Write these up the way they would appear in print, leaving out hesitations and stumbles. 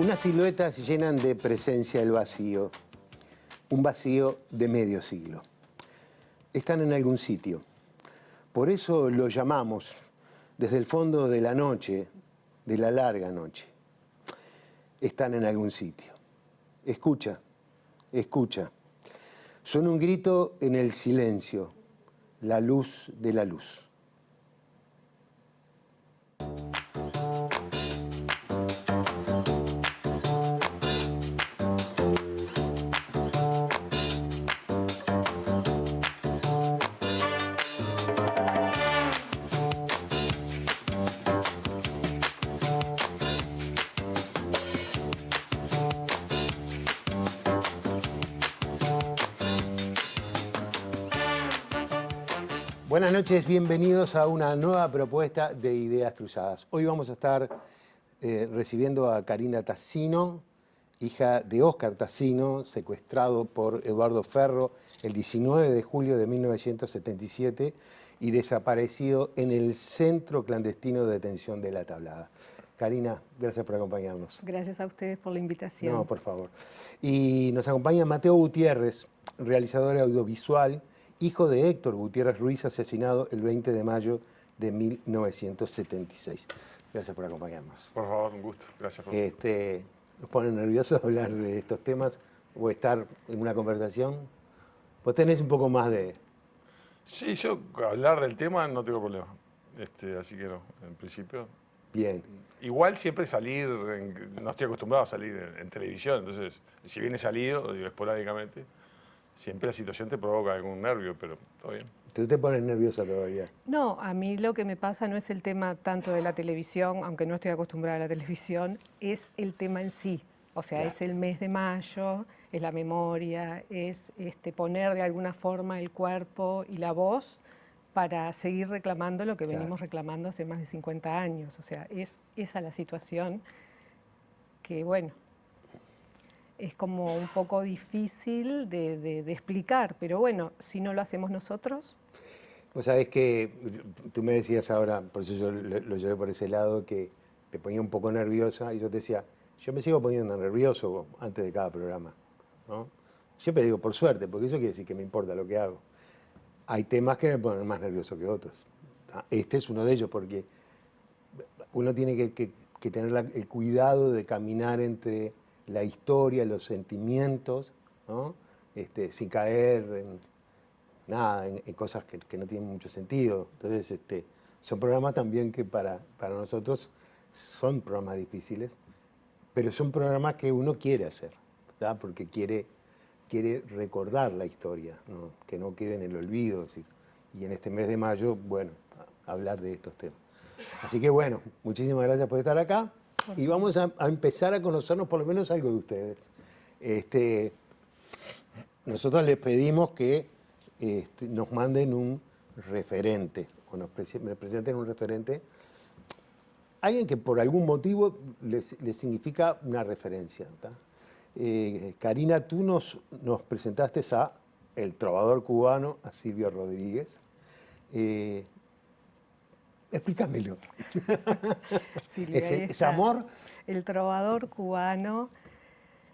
Unas siluetas llenan de presencia el vacío, un vacío de medio siglo. Están en algún sitio. Por eso lo llamamos desde el fondo de la noche, de la larga noche. Están en algún sitio. Escucha, escucha. Son un grito en el silencio, la luz de la luz. Buenas noches, bienvenidos a una nueva propuesta de Ideas Cruzadas. Hoy vamos a estar recibiendo a Karina Tassino, hija de Óscar Tassino, secuestrado por Eduardo Ferro el 19 de julio de 1977 y desaparecido en el centro clandestino de detención de La Tablada. Karina, gracias por acompañarnos. Gracias a ustedes por la invitación. No, por favor. Y nos acompaña Mateo Gutiérrez, realizador audiovisual, hijo de Héctor Gutiérrez Ruiz, asesinado el 20 de mayo de 1976. Gracias por acompañarnos. Por favor, un gusto. Gracias por... ¿Nos pone nerviosos hablar de estos temas o estar en una conversación? Vos tenés un poco más de... Sí, yo hablar del tema no tengo problema. Así que no, en principio. Bien. Igual siempre salir, no estoy acostumbrado a salir en televisión, entonces si bien he salido, digo, esporádicamente, siempre la situación te provoca algún nervio, pero todo bien. ¿Tú te pones nerviosa todavía? No, a mí lo que me pasa no es el tema tanto de la televisión, aunque no estoy acostumbrada a la televisión, es el tema en sí. O sea, Claro. Es el mes de mayo, es la memoria, es poner de alguna forma el cuerpo y la voz para seguir reclamando lo que Claro. venimos reclamando hace más de 50 años. O sea, es esa la situación que, bueno, es como un poco difícil de explicar, pero bueno, si no lo hacemos nosotros. Vos sabés que tú me decías ahora, por eso yo lo llevé por ese lado, que te ponía un poco nerviosa y yo te decía, yo me sigo poniendo nervioso antes de cada programa, ¿no? Siempre digo por suerte, porque eso quiere decir que me importa lo que hago. Hay temas que me ponen más nervioso que otros. Este es uno de ellos porque uno tiene que tener el cuidado de caminar entre la historia, los sentimientos, ¿no? Sin caer en nada, en cosas que no tienen mucho sentido. Entonces, son programas también que para nosotros son programas difíciles, pero son programas que uno quiere hacer, ¿verdad? Porque quiere recordar la historia, ¿no? Que no quede en el olvido. ¿Sí? Y en este mes de mayo, bueno, hablar de estos temas. Así que bueno, muchísimas gracias por estar acá y vamos a empezar a conocernos por lo menos algo de ustedes. Nosotros les pedimos que nos manden un referente o me presenten un referente, alguien que por algún motivo les significa una referencia. Karina, tú nos presentaste a el trovador cubano, a Silvio Rodríguez. Explícamelo. Silvia, ahí ¿Es está. amor? El trovador cubano,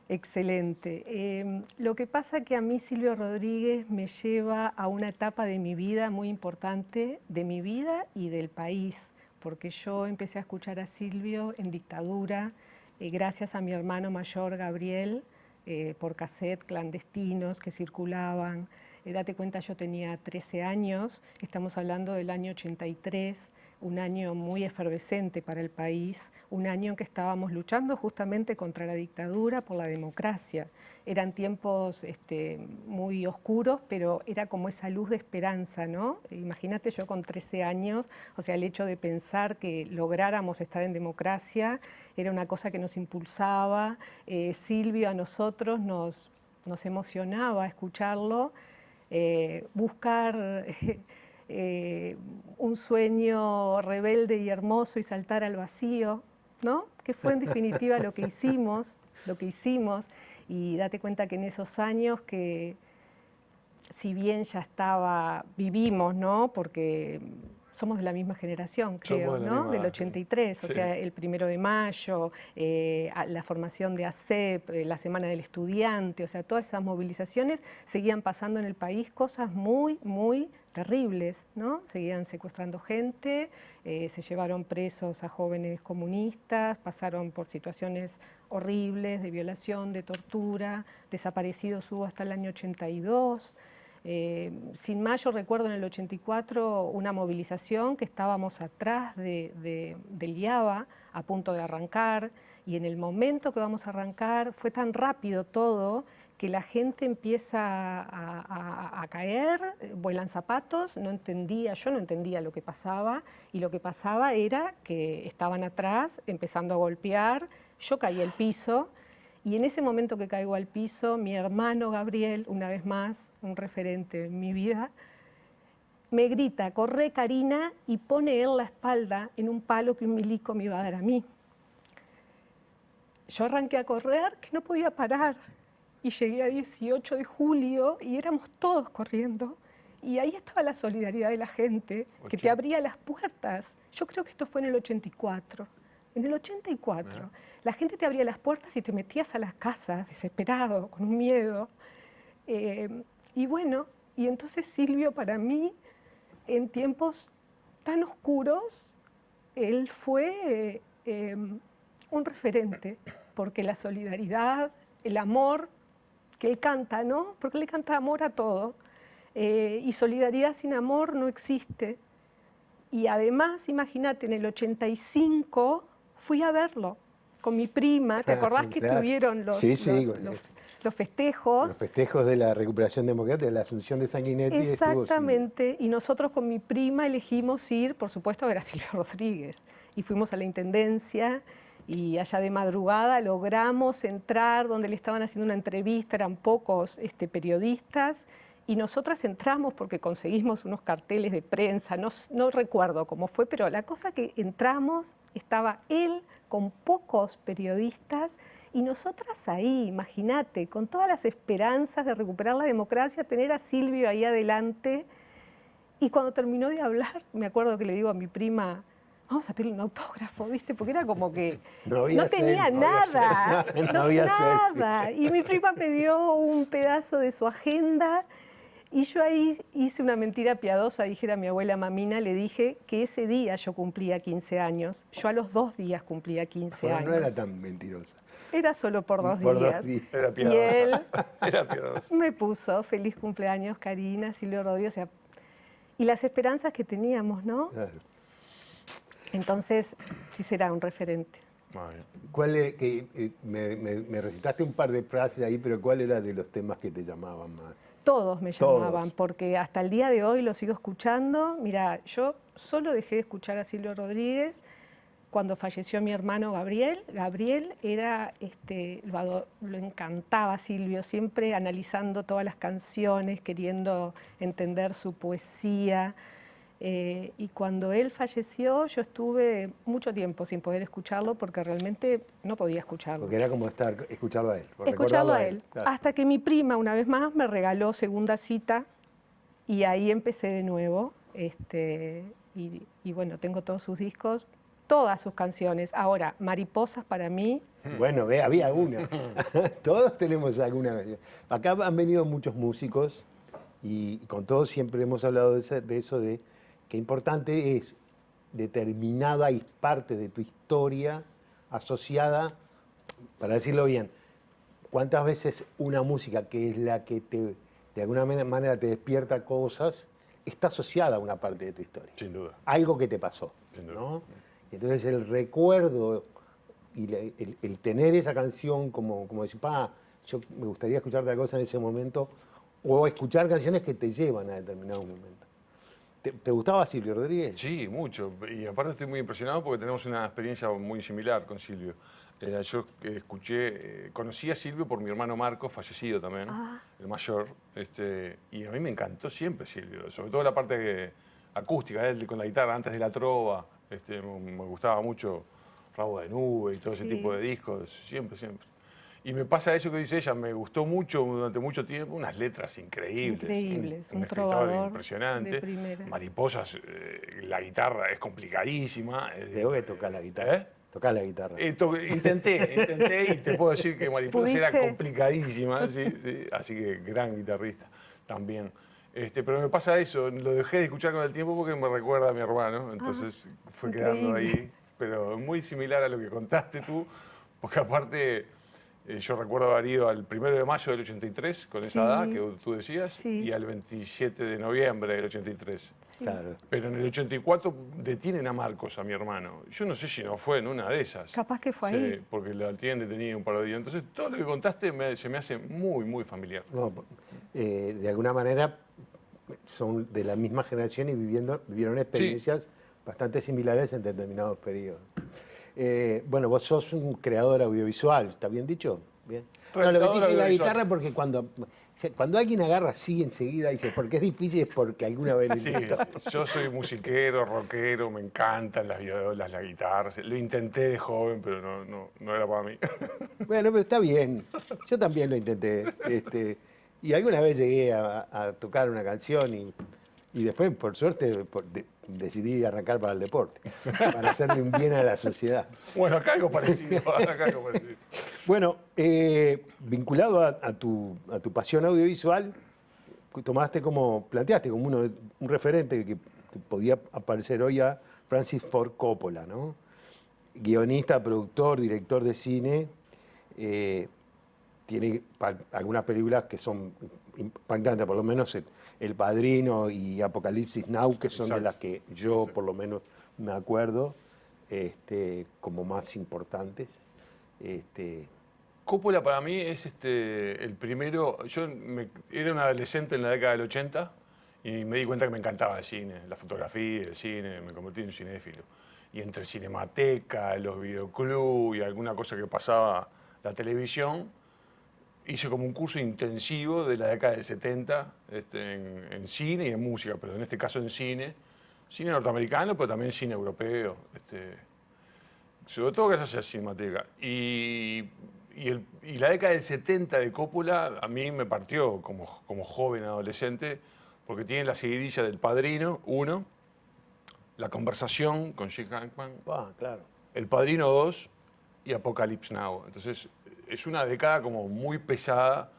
excelente. Lo que pasa que a mí Silvio Rodríguez me lleva a una etapa de mi vida muy importante, de mi vida y del país, porque yo empecé a escuchar a Silvio en dictadura, gracias a mi hermano mayor Gabriel, por cassette clandestinos que circulaban. Date cuenta, yo tenía 13 años, estamos hablando del año 83, un año muy efervescente para el país, un año en que estábamos luchando justamente contra la dictadura por la democracia. Eran tiempos muy oscuros, pero era como esa luz de esperanza, ¿no? Imagínate yo con 13 años, o sea, el hecho de pensar que lográramos estar en democracia era una cosa que nos impulsaba. Silvio a nosotros nos emocionaba escucharlo, buscar un sueño rebelde y hermoso y saltar al vacío, ¿no? Que fue en definitiva lo que hicimos, y date cuenta que en esos años que si bien ya vivimos, ¿no? Porque somos de la misma generación, creo, Somos de la ¿no? misma, Del 83, o sí. sea, el 1 de Mayo, la formación de ACEP, la Semana del Estudiante, o sea, todas esas movilizaciones seguían pasando en el país cosas muy, muy terribles, ¿no? Seguían secuestrando gente, se llevaron presos a jóvenes comunistas, pasaron por situaciones horribles de violación, de tortura, desaparecidos hubo hasta el año 82. Sin más, yo recuerdo en el 84 una movilización que estábamos atrás del IABA, a punto de arrancar, y en el momento que vamos a arrancar fue tan rápido todo que la gente empieza a caer, vuelan zapatos, yo no entendía lo que pasaba, y lo que pasaba era que estaban atrás empezando a golpear, yo caí al piso. Y en ese momento que caigo al piso, mi hermano Gabriel, una vez más, un referente en mi vida, me grita, corre Karina, y pone él la espalda en un palo que un milico me iba a dar a mí. Yo arranqué a correr, que no podía parar, y llegué a 18 de julio y éramos todos corriendo. Y ahí estaba la solidaridad de la gente, que te abría las puertas. Yo creo que esto fue en el 84. En el 84, la gente te abría las puertas y te metías a las casas, desesperado, con un miedo. Y bueno, y entonces Silvio para mí, en tiempos tan oscuros, él fue un referente, porque la solidaridad, el amor que él canta, ¿no? Porque él canta amor a todo. Y solidaridad sin amor no existe. Y además, imagínate, en el 85 fui a verlo con mi prima. ¿Te acordás que Claro. estuvieron los festejos? Los festejos de la recuperación democrática, de la asunción de Sanguinetti. Exactamente. Y nosotros con mi prima elegimos ir, por supuesto, a ver a Silvio Rodríguez. Y fuimos a la Intendencia y allá de madrugada logramos entrar donde le estaban haciendo una entrevista, eran pocos periodistas. Y nosotras entramos porque conseguimos unos carteles de prensa, no recuerdo cómo fue, pero la cosa que entramos, estaba él con pocos periodistas y nosotras ahí, imagínate, con todas las esperanzas de recuperar la democracia, tener a Silvio ahí adelante. Y cuando terminó de hablar, me acuerdo que le digo a mi prima, vamos a pedirle un autógrafo, ¿viste? Porque era como que no tenía nada, no había nada. Y mi prima me dio un pedazo de su agenda. Y yo ahí hice una mentira piadosa, dijera mi abuela Mamina, le dije que ese día yo cumplía 15 años. Yo a los 2 días cumplía 15 años. No era tan mentirosa. Era solo por 2 días. Era piadosa. Y él Era piadosa. me puso, feliz cumpleaños, Karina, Silvio Rodríguez. O sea, y las esperanzas que teníamos, ¿no? Claro. Entonces, sí será un referente. ¿Cuál era, me recitaste un par de frases ahí, pero cuál era de los temas que te llamaban más? Todos me llamaban, Todos. porque hasta el día de hoy lo sigo escuchando. Mira, yo solo dejé de escuchar a Silvio Rodríguez cuando falleció mi hermano Gabriel. Gabriel era, lo encantaba Silvio, siempre analizando todas las canciones, queriendo entender su poesía. Y cuando él falleció, yo estuve mucho tiempo sin poder escucharlo porque realmente no podía escucharlo. Porque era como escucharlo a él. Escucharlo a él. Claro. Hasta que mi prima, una vez más, me regaló Segunda Cita y ahí empecé de nuevo. Y bueno, tengo todos sus discos, todas sus canciones. Ahora, Mariposas para mí... Bueno, había una. Todos tenemos alguna canción. Acá han venido muchos músicos y con todos siempre hemos hablado de eso, de qué importante es determinada parte de tu historia asociada, para decirlo bien, cuántas veces una música que es la que de alguna manera te despierta cosas, está asociada a una parte de tu historia. Sin duda. Algo que te pasó. Sin duda. ¿No? Entonces el recuerdo y el tener esa canción como decir, yo me gustaría escuchar tal cosa en ese momento, o escuchar canciones que te llevan a determinado momento. ¿Te gustaba Silvio Rodríguez? Sí, mucho. Y aparte estoy muy impresionado porque tenemos una experiencia muy similar con Silvio. Yo conocí a Silvio por mi hermano Marco, fallecido también, el mayor. Y a mí me encantó siempre Silvio, sobre todo la parte acústica, él con la guitarra, antes de la trova. Me gustaba mucho Rabo de Nube y todo ese tipo de discos, siempre. Y me pasa eso que dice ella, me gustó mucho durante mucho tiempo, unas letras increíbles. Increíbles, un escritor trovador impresionante. de primera. Mariposas, la guitarra es complicadísima. Tengo que tocar la guitarra. ¿Eh? Tocar la guitarra. Intenté y te puedo decir que Mariposas era ¿Pudiste? complicadísima, sí, así que gran guitarrista también. Pero me pasa eso, lo dejé de escuchar con el tiempo porque me recuerda a mi hermano, entonces fue quedando increíble. ahí, pero muy similar a lo que contaste tú, porque aparte yo recuerdo haber ido al 1 de mayo del 83 con esa edad que tú decías Sí. y al 27 de noviembre del 83. Sí. Claro. Pero en el 84 detienen a Marcos, a mi hermano. Yo no sé si no fue en una de esas. Capaz que fue Sí, ahí. porque la tienen detenida un par de días. Entonces, todo lo que contaste se me hace muy, muy familiar. No, de alguna manera son de la misma generación y vivieron experiencias bastante similares en determinados periodos. Bueno, vos sos un creador audiovisual, ¿está bien dicho? Bien. No, lo Realizador que dije la audiovisual. guitarra porque cuando alguien agarra así enseguida dice, porque es difícil es porque alguna vez lo Sí, intentó. yo soy musiquero, rockero, me encantan las violas, la guitarra. Lo intenté de joven, pero no era para mí. Bueno, pero está bien. Yo también lo intenté. Y alguna vez llegué a tocar una canción y después, por suerte, decidí arrancar para el deporte, para hacerle un bien a la sociedad. Bueno, acá algo parecido. Bueno, vinculado a tu pasión audiovisual, planteaste como un referente que podía aparecer hoy a Francis Ford Coppola, ¿no? Guionista, productor, director de cine. Tiene algunas películas que son impactantes, por lo menos El Padrino y Apocalipsis Now, que son de las que yo por lo menos me acuerdo como más importantes. Coppola para mí es el primero. Era un adolescente en la década del 80 y me di cuenta que me encantaba el cine, la fotografía, el cine, me convertí en un cinéfilo. Y entre Cinemateca, los videoclubs y alguna cosa que pasaba la televisión, hice como un curso intensivo de la década del 70 en cine y en música, pero en este caso en cine. Cine norteamericano, pero también cine europeo. Sobre todo gracias a Cinemateca. Y la década del 70 de Coppola a mí me partió como joven adolescente, porque tiene la seguidilla del Padrino, 1, La Conversación con Jim Hackman, Claro. El Padrino 2 y Apocalypse Now. Entonces es una década como muy pesada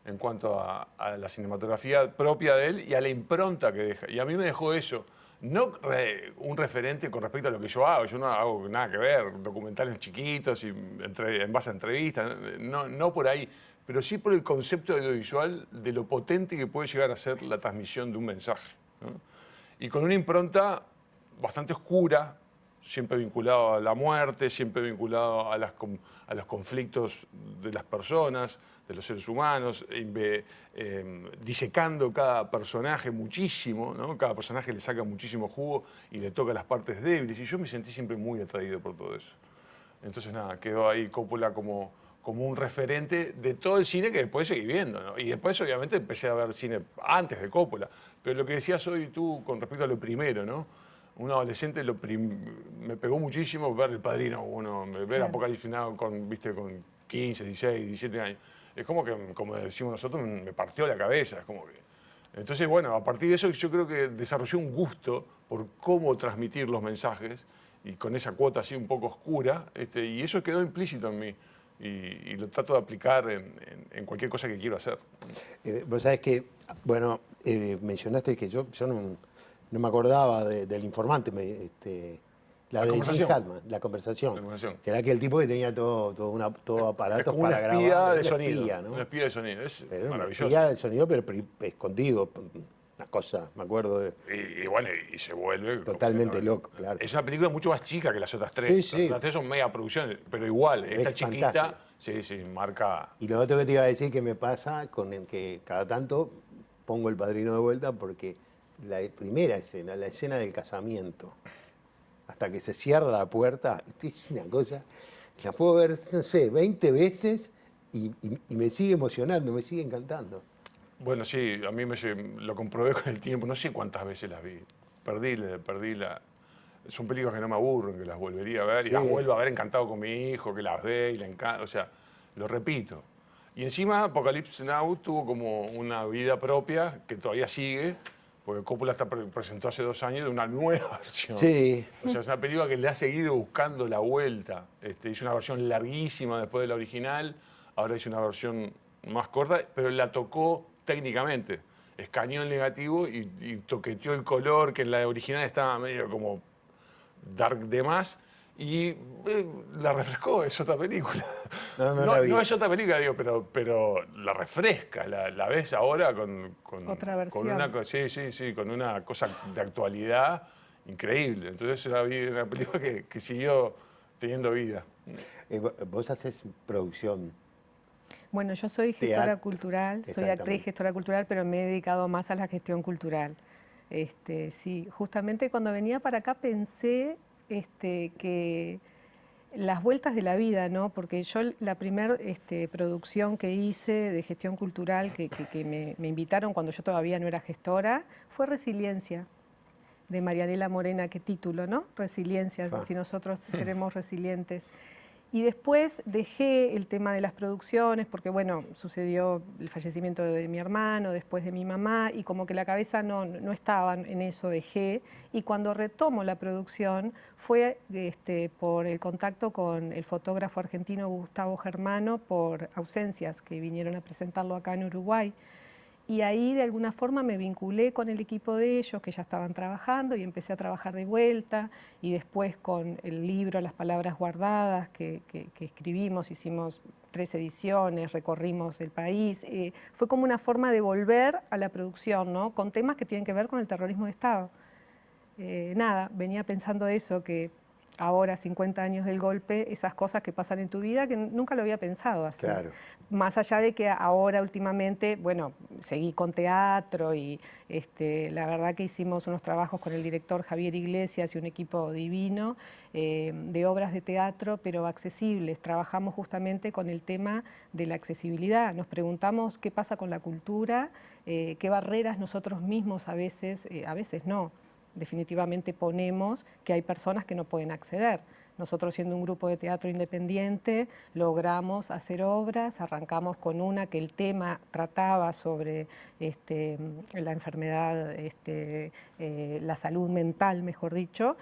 en cuanto a la cinematografía propia de él y a la impronta que deja. Y a mí me dejó eso. No un referente con respecto a lo que yo hago. Yo no hago nada que ver, documentales chiquitos y en base a entrevistas. No por ahí, pero sí por el concepto audiovisual de lo potente que puede llegar a ser la transmisión de un mensaje, ¿no? Y con una impronta bastante oscura, siempre vinculado a la muerte, siempre vinculado a los conflictos de las personas, de los seres humanos, disecando cada personaje muchísimo, ¿no? Cada personaje le saca muchísimo jugo y le toca las partes débiles, y yo me sentí siempre muy atraído por todo eso. Entonces nada, quedó ahí Coppola como un referente de todo el cine que después seguí viendo, ¿no? Y después obviamente empecé a ver cine antes de Coppola. Pero lo que decías hoy tú con respecto a lo primero, ¿no? Un adolescente me pegó muchísimo ver El Padrino 1, ver Apocalipsis Now con 15, 16, 17 años. Es como que, como decimos nosotros, me partió la cabeza. Es como que... Entonces, bueno, a partir de eso yo creo que desarrollé un gusto por cómo transmitir los mensajes y con esa cuota así un poco oscura, y eso quedó implícito en mí. Y lo trato de aplicar en cualquier cosa que quiero hacer. Vos sabés que, bueno, mencionaste que yo no me acordaba del informante, la de Jim Hackman, la conversación, que era aquel tipo que tenía todo aparatos para grabar. Espía de sonido, espía, ¿no? un espía de sonido, es Pero maravilloso. un espía de sonido, pero escondido, una cosa, me acuerdo de... Y bueno, y se vuelve... Totalmente loco, claro. Es una película mucho más chica que las otras tres. Sí. Las otras tres son mega producciones, pero igual, esta chiquita, fantástica. sí, marca... Y lo otro que te iba a decir que me pasa con el que cada tanto pongo El Padrino de vuelta porque la primera escena, la escena del casamiento, hasta que se cierra la puerta, es una cosa, la puedo ver, no sé, 20 veces y me sigue emocionando, me sigue encantando. Bueno, sí, a mí lo comprobé con el tiempo, no sé cuántas veces las vi. Perdí la... Son películas que no me aburren, que las volvería a ver y las vuelvo a ver encantado con mi hijo, que las ve y le encanta, o sea... lo repito. Y encima Apocalypse Now tuvo como una vida propia que todavía sigue, porque Coppola presentó hace 2 años de una nueva versión. Sí. O sea, es una película que le ha seguido buscando la vuelta. Hizo una versión larguísima después de la original, ahora hizo una versión más corta, pero la tocó técnicamente. Escaneó el negativo y toqueteó el color, que en la original estaba medio como dark de más, y la refrescó, es otra película. No es otra película, digo, pero la refresca, la ves ahora con otra versión. Con una cosa de actualidad increíble. Entonces era una película que siguió teniendo vida. Vos haces producción. Bueno, yo soy gestora cultural, soy actriz, gestora cultural, pero me he dedicado más a la gestión cultural. Sí, justamente cuando venía para acá pensé que las vueltas de la vida, ¿no? Porque yo la primera producción que hice de gestión cultural que me invitaron cuando yo todavía no era gestora fue Resiliencia, de Marianela Morena, qué título, ¿no? Resiliencia, si nosotros seremos resilientes. Y después dejé el tema de las producciones porque, bueno, sucedió el fallecimiento de mi hermano, después de mi mamá, y como que la cabeza no estaba en eso, dejé. Y cuando retomo la producción fue por el contacto con el fotógrafo argentino Gustavo Germano por Ausencias, que vinieron a presentarlo acá en Uruguay. Y ahí de alguna forma me vinculé con el equipo de ellos que ya estaban trabajando y empecé a trabajar de vuelta, y después con el libro Las Palabras Guardadas que escribimos, hicimos 3 ediciones, recorrimos el país. Fue como una forma de volver a la producción, ¿no? Con temas que tienen que ver con el terrorismo de Estado. Nada, venía pensando eso, que ahora, 50 años del golpe, esas cosas que pasan en tu vida que nunca lo había pensado así. Claro. Más allá de que ahora últimamente, bueno, seguí con teatro y la verdad que hicimos unos trabajos con el director Javier Iglesias y un equipo divino de obras de teatro, pero accesibles. Trabajamos justamente con el tema de la accesibilidad. Nos preguntamos qué pasa con la cultura, qué barreras nosotros mismos a veces no, definitivamente ponemos que hay personas que no pueden acceder. Nosotros, siendo un grupo de teatro independiente, logramos hacer obras. Arrancamos con una que el tema trataba sobre la enfermedad, la salud mental, mejor dicho.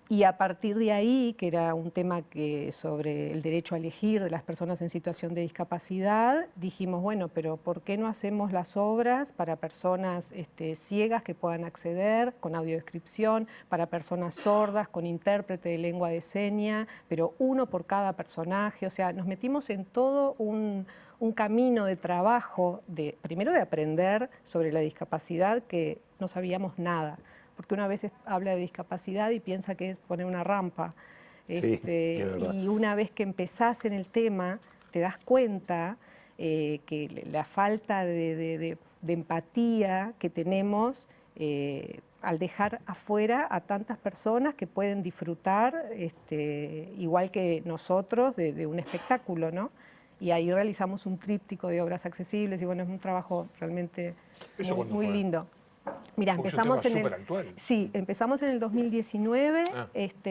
Y a partir de ahí, que era un tema sobre el derecho a elegir de las personas en situación de discapacidad, dijimos, bueno, pero ¿por qué no hacemos las obras para personas ciegas que puedan acceder con audiodescripción, para personas sordas con intérprete de lengua de señas, pero uno por cada personaje? O sea, nos metimos en todo un camino de trabajo, primero de aprender sobre la discapacidad, que no sabíamos nada. Porque una vez habla de discapacidad y piensa que es poner una rampa. Y una vez que empezás en el tema, te das cuenta que la falta de empatía que tenemos al dejar afuera a tantas personas que pueden disfrutar, igual que nosotros, de un espectáculo, ¿no? Y ahí realizamos un tríptico de obras accesibles y bueno, es un trabajo realmente muy lindo. Mirá, empezamos empezamos en el 2019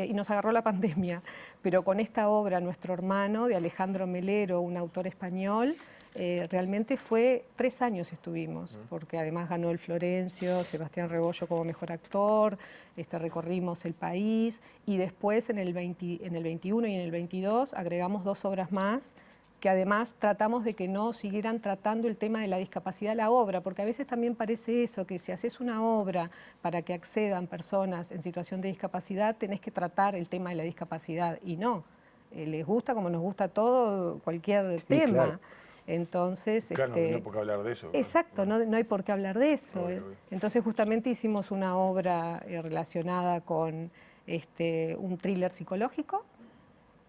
y nos agarró la pandemia, pero con esta obra, Nuestro Hermano, de Alejandro Melero, un autor español, realmente fue 3 años estuvimos, porque además ganó el Florencio, Sebastián Rebollo como mejor actor, recorrimos el país, y después en el 21 y en el 22 agregamos 2 obras más, que además tratamos de que no siguieran tratando el tema de la discapacidad a la obra, porque a veces también parece eso, que si haces una obra para que accedan personas en situación de discapacidad, tenés que tratar el tema de la discapacidad, y no, les gusta como nos gusta todo, cualquier tema. Claro. Entonces, claro, no hay por qué hablar de eso. Exacto, no hay por qué hablar de eso. Obvio. Entonces justamente hicimos una obra relacionada con un thriller psicológico,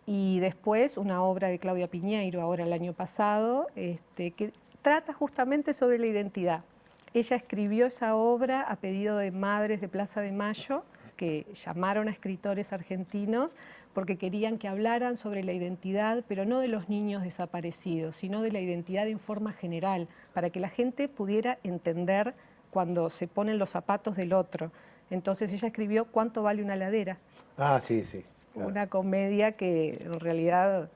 y después una obra de Claudia Piñeiro, ahora el año pasado, que trata justamente sobre la identidad. Ella escribió esa obra a pedido de madres de Plaza de Mayo, que llamaron a escritores argentinos porque querían que hablaran sobre la identidad, pero no de los niños desaparecidos, sino de la identidad en forma general, para que la gente pudiera entender cuando se ponen los zapatos del otro. Entonces ella escribió ¿Cuánto vale una heladera? Ah, sí, sí. Claro. Una comedia que en realidad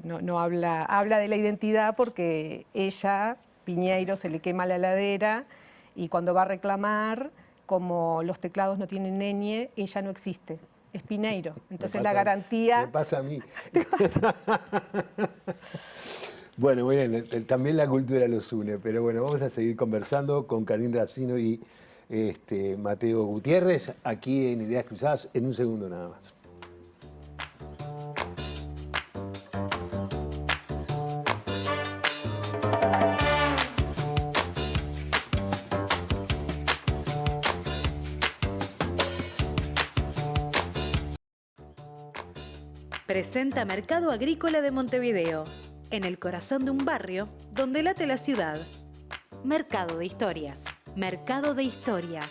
no habla de la identidad porque ella, Piñeiro, se le quema la heladera y cuando va a reclamar, como los teclados no tienen ñ, ella no existe, es Piñeiro. Entonces la garantía... Me pasa a mí. ¿Te pasa? Bueno, muy bien, también la cultura los une, pero bueno, vamos a seguir conversando con Karina Tassino y Mateo Gutiérrez aquí en Ideas Cruzadas en un segundo nada más. Presenta Mercado Agrícola de Montevideo, en el corazón de un barrio donde late la ciudad. Mercado de Historias. Mercado de Historia.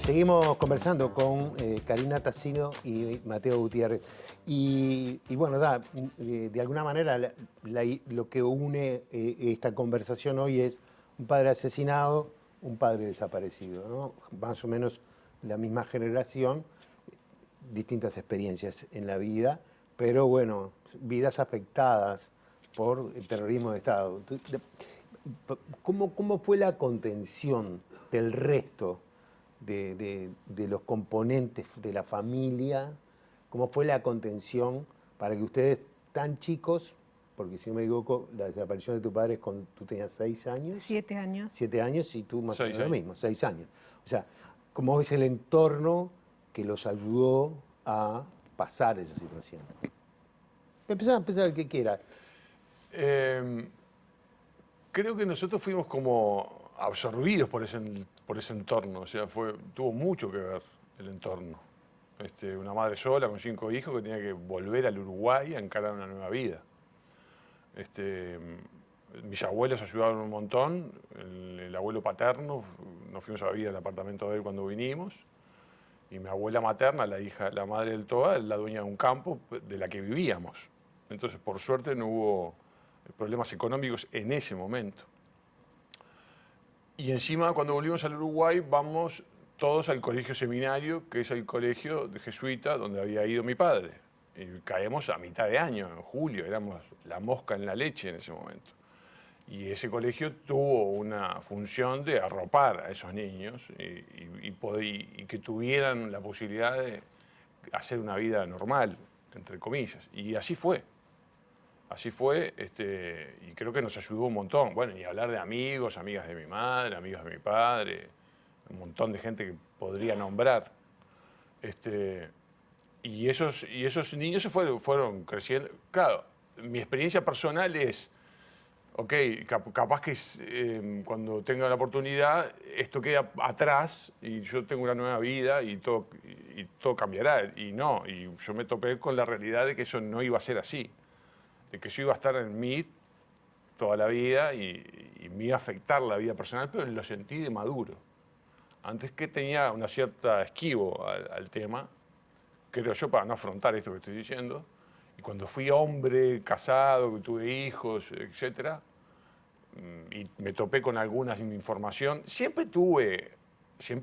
Seguimos conversando con Karina Tassino y Mateo Gutiérrez. Y bueno, de alguna manera lo que une esta conversación hoy es un padre asesinado, un padre desaparecido, ¿no? Más o menos la misma generación, distintas experiencias en la vida, pero bueno, vidas afectadas por el terrorismo de Estado. ¿Cómo fue la contención del resto de los componentes de la familia? ¿Cómo fue la contención para que ustedes tan chicos, porque si no me equivoco, la desaparición de tu padre es cuando tú tenías 6 años? 7 años. 7 años y tú más o menos 6 lo años. mismo, 6 años. O sea, ¿cómo es el entorno que los ayudó a pasar esa situación? Empezar el que quiera. Creo que nosotros fuimos como absorbidos por ese entorno, o sea, tuvo mucho que ver el entorno. Una madre sola con 5 hijos que tenía que volver al Uruguay a encarar una nueva vida. Mis abuelos ayudaron un montón, el abuelo paterno, nos fuimos a vivir al apartamento de él cuando vinimos, y mi abuela materna, la madre del Toa, la dueña de un campo de la que vivíamos. Entonces, por suerte, no hubo problemas económicos en ese momento. Y encima, cuando volvimos al Uruguay, vamos todos al colegio seminario, que es el colegio de jesuita donde había ido mi padre. Y caemos a mitad de año, en julio, éramos la mosca en la leche en ese momento. Y ese colegio tuvo una función de arropar a esos niños y que tuvieran la posibilidad de hacer una vida normal, entre comillas. Y así fue. Así fue, y creo que nos ayudó un montón. Bueno, ni hablar de amigos, amigas de mi madre, amigos de mi padre, un montón de gente que podría nombrar. Y esos niños fueron creciendo. Claro, mi experiencia personal es, ok, capaz que cuando tenga la oportunidad esto queda atrás y yo tengo una nueva vida y todo cambiará. Y no, y yo me topé con la realidad de que eso no iba a ser así. De que yo iba a estar en mí toda la vida y me iba a afectar la vida personal, pero lo sentí de maduro. Antes que tenía una cierta esquivo al tema, creo yo, para no afrontar esto que estoy diciendo. Y cuando fui hombre, casado, que tuve hijos, etc., y me topé con alguna información, siempre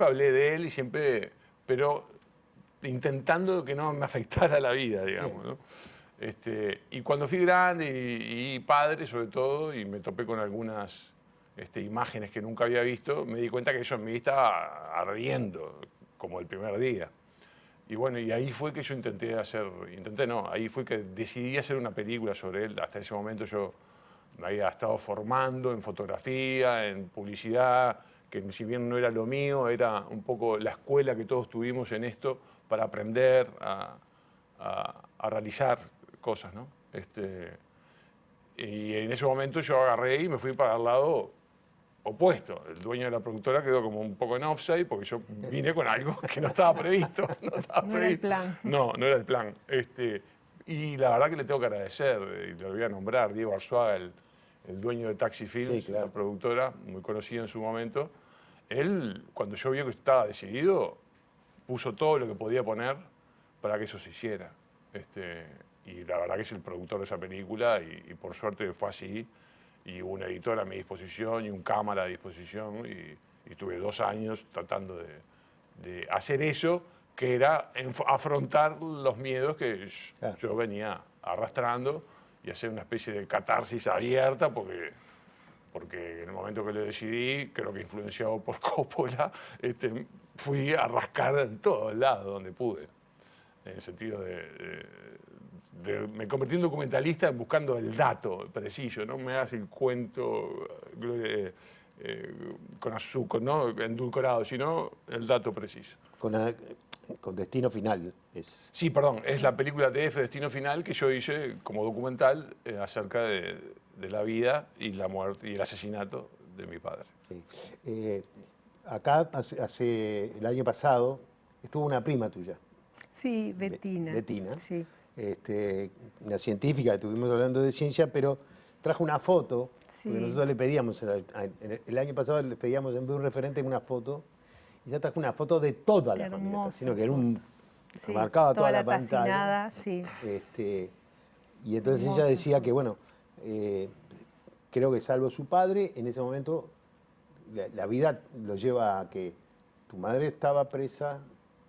hablé de él, pero intentando que no me afectara la vida, digamos, ¿no? Y cuando fui grande y padre, sobre todo, y me topé con algunas imágenes que nunca había visto, me di cuenta que eso en mí estaba ardiendo, como el primer día. Y bueno, y ahí fue que yo ahí fue que decidí hacer una película sobre él. Hasta ese momento yo me había estado formando en fotografía, en publicidad, que si bien no era lo mío, era un poco la escuela que todos tuvimos en esto para aprender a realizar cosas, ¿no? Y en ese momento yo agarré y me fui para el lado opuesto. El dueño de la productora quedó como un poco en offside porque yo vine con algo que no estaba previsto. No era el plan. No era el plan. Y la verdad que le tengo que agradecer, y lo voy a nombrar, Diego Arzuaga, el dueño de Taxi Films, Sí, claro. la productora, muy conocida en su momento. Él, cuando yo vio que estaba decidido, puso todo lo que podía poner para que eso se hiciera. Y la verdad que es el productor de esa película y por suerte fue así. Y hubo una editora a mi disposición y un cámara a disposición Y estuve 2 años tratando de hacer eso, que era afrontar los miedos que Claro. yo venía arrastrando y hacer una especie de catarsis abierta, porque en el momento que lo decidí, creo que influenciado por Coppola, fui a rascar en todos lados donde pude. En el sentido me convertí en documentalista buscando el dato preciso, no me hagas el cuento con azúcar, ¿no? Endulcorado, sino el dato preciso. Con destino final. Sí, perdón, es la película DF Destino Final que yo hice como documental acerca de la vida y la muerte y el asesinato de mi padre. Sí. Acá, el año pasado, estuvo una prima tuya. Sí, Bettina. Bettina. Sí. Una científica, estuvimos hablando de ciencia, pero trajo una foto, Sí. porque nosotros le pedíamos, el año pasado le pedíamos en vez de un referente una foto, y ya trajo una foto de toda la familia, Hermosa sino que era Sí, marcaba toda la pantalla. tacinada, sí. Y entonces Hermosa ella decía foto. que, bueno, creo que salvo su padre, en ese momento la vida lo lleva a que tu madre estaba presa,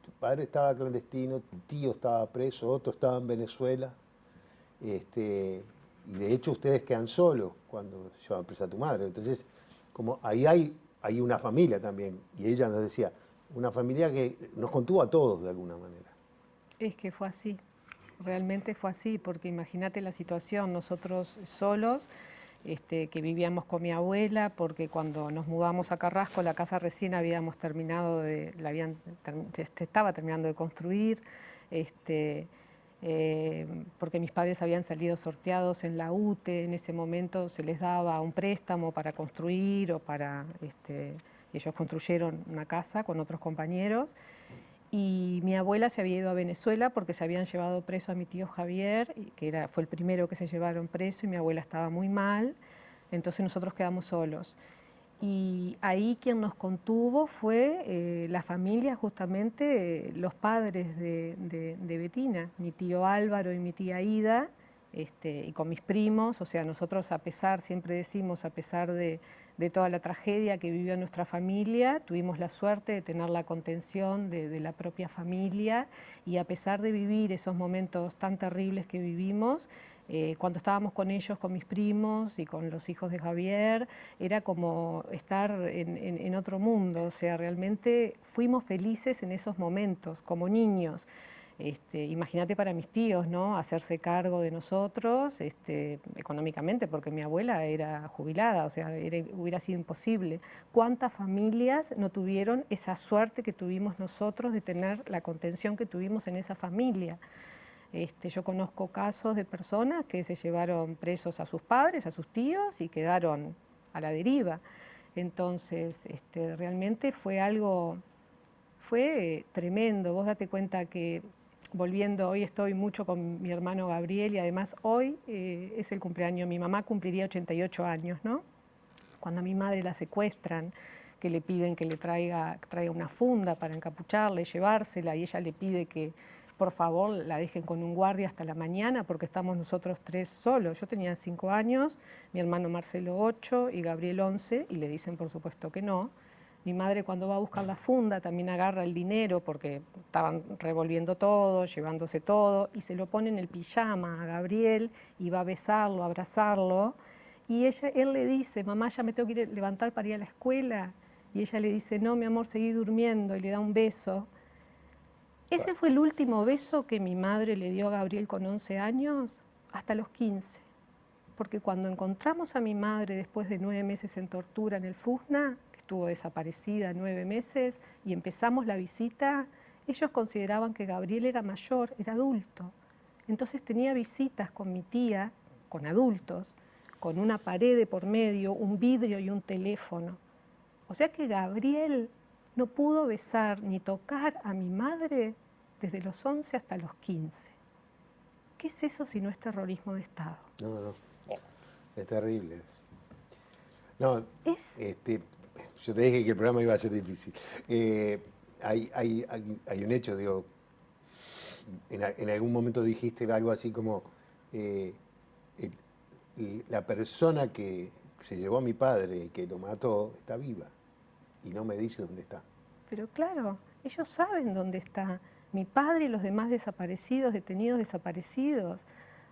tu padre estaba clandestino, tu tío estaba preso, otro estaba en Venezuela. Y de hecho ustedes quedan solos cuando llevan presa a tu madre. Entonces, como ahí hay una familia también. Y ella nos decía, una familia que nos contuvo a todos de alguna manera. Es que fue así, realmente fue así, porque imagínate la situación, nosotros solos, que vivíamos con mi abuela, porque cuando nos mudamos a Carrasco, la casa recién habíamos terminado estaba terminando de construir, porque mis padres habían salido sorteados en la UTE, en ese momento se les daba un préstamo para construir o para, ellos construyeron una casa con otros compañeros. Y mi abuela se había ido a Venezuela porque se habían llevado preso a mi tío Javier, fue el primero que se llevaron preso y mi abuela estaba muy mal, entonces nosotros quedamos solos. Y ahí quien nos contuvo fue la familia, justamente los padres de Bettina, mi tío Álvaro y mi tía Ida, y con mis primos, o sea, nosotros siempre decimos, a pesar de toda la tragedia que vivió nuestra familia, tuvimos la suerte de tener la contención de la propia familia y a pesar de vivir esos momentos tan terribles que vivimos, cuando estábamos con ellos, con mis primos y con los hijos de Javier, era como estar en otro mundo, o sea, realmente fuimos felices en esos momentos, como niños. Imagínate para mis tíos, ¿no? Hacerse cargo de nosotros económicamente, porque mi abuela era jubilada, o sea, hubiera sido imposible. ¿Cuántas familias no tuvieron esa suerte que tuvimos nosotros de tener la contención que tuvimos en esa familia? Yo conozco casos de personas que se llevaron presos a sus padres, a sus tíos y quedaron a la deriva. Entonces, realmente fue tremendo. Vos date cuenta que volviendo, hoy estoy mucho con mi hermano Gabriel y además hoy es el cumpleaños, mi mamá cumpliría 88 años, ¿no? Cuando a mi madre la secuestran, que le piden que le traiga una funda para encapucharla y llevársela y ella le pide que por favor la dejen con un guardia hasta la mañana porque estamos nosotros 3 solos. Yo tenía 5 años, mi hermano Marcelo 8 y Gabriel 11 y le dicen por supuesto que no. Mi madre cuando va a buscar la funda también agarra el dinero porque estaban revolviendo todo, llevándose todo y se lo pone en el pijama a Gabriel y va a besarlo, a abrazarlo y él le dice, mamá ya me tengo que levantar para ir a la escuela y ella le dice, no mi amor, seguí durmiendo y le da un beso. Ese fue el último beso que mi madre le dio a Gabriel con 11 años hasta los 15. Porque cuando encontramos a mi madre después de 9 meses en tortura en el Fusna, que estuvo desaparecida 9 meses, y empezamos la visita, ellos consideraban que Gabriel era mayor, era adulto. Entonces tenía visitas con mi tía, con adultos, con una pared de por medio, un vidrio y un teléfono. O sea que Gabriel no pudo besar ni tocar a mi madre desde los 11 hasta los 15. ¿Qué es eso si no es terrorismo de Estado? No. Es terrible. No, yo te dije que el programa iba a ser difícil. Hay un hecho, digo, en algún momento dijiste algo así como la persona que se llevó a mi padre, que lo mató, está viva. y no me dice dónde está. Pero claro, ellos saben dónde está mi padre y los demás desaparecidos, detenidos desaparecidos.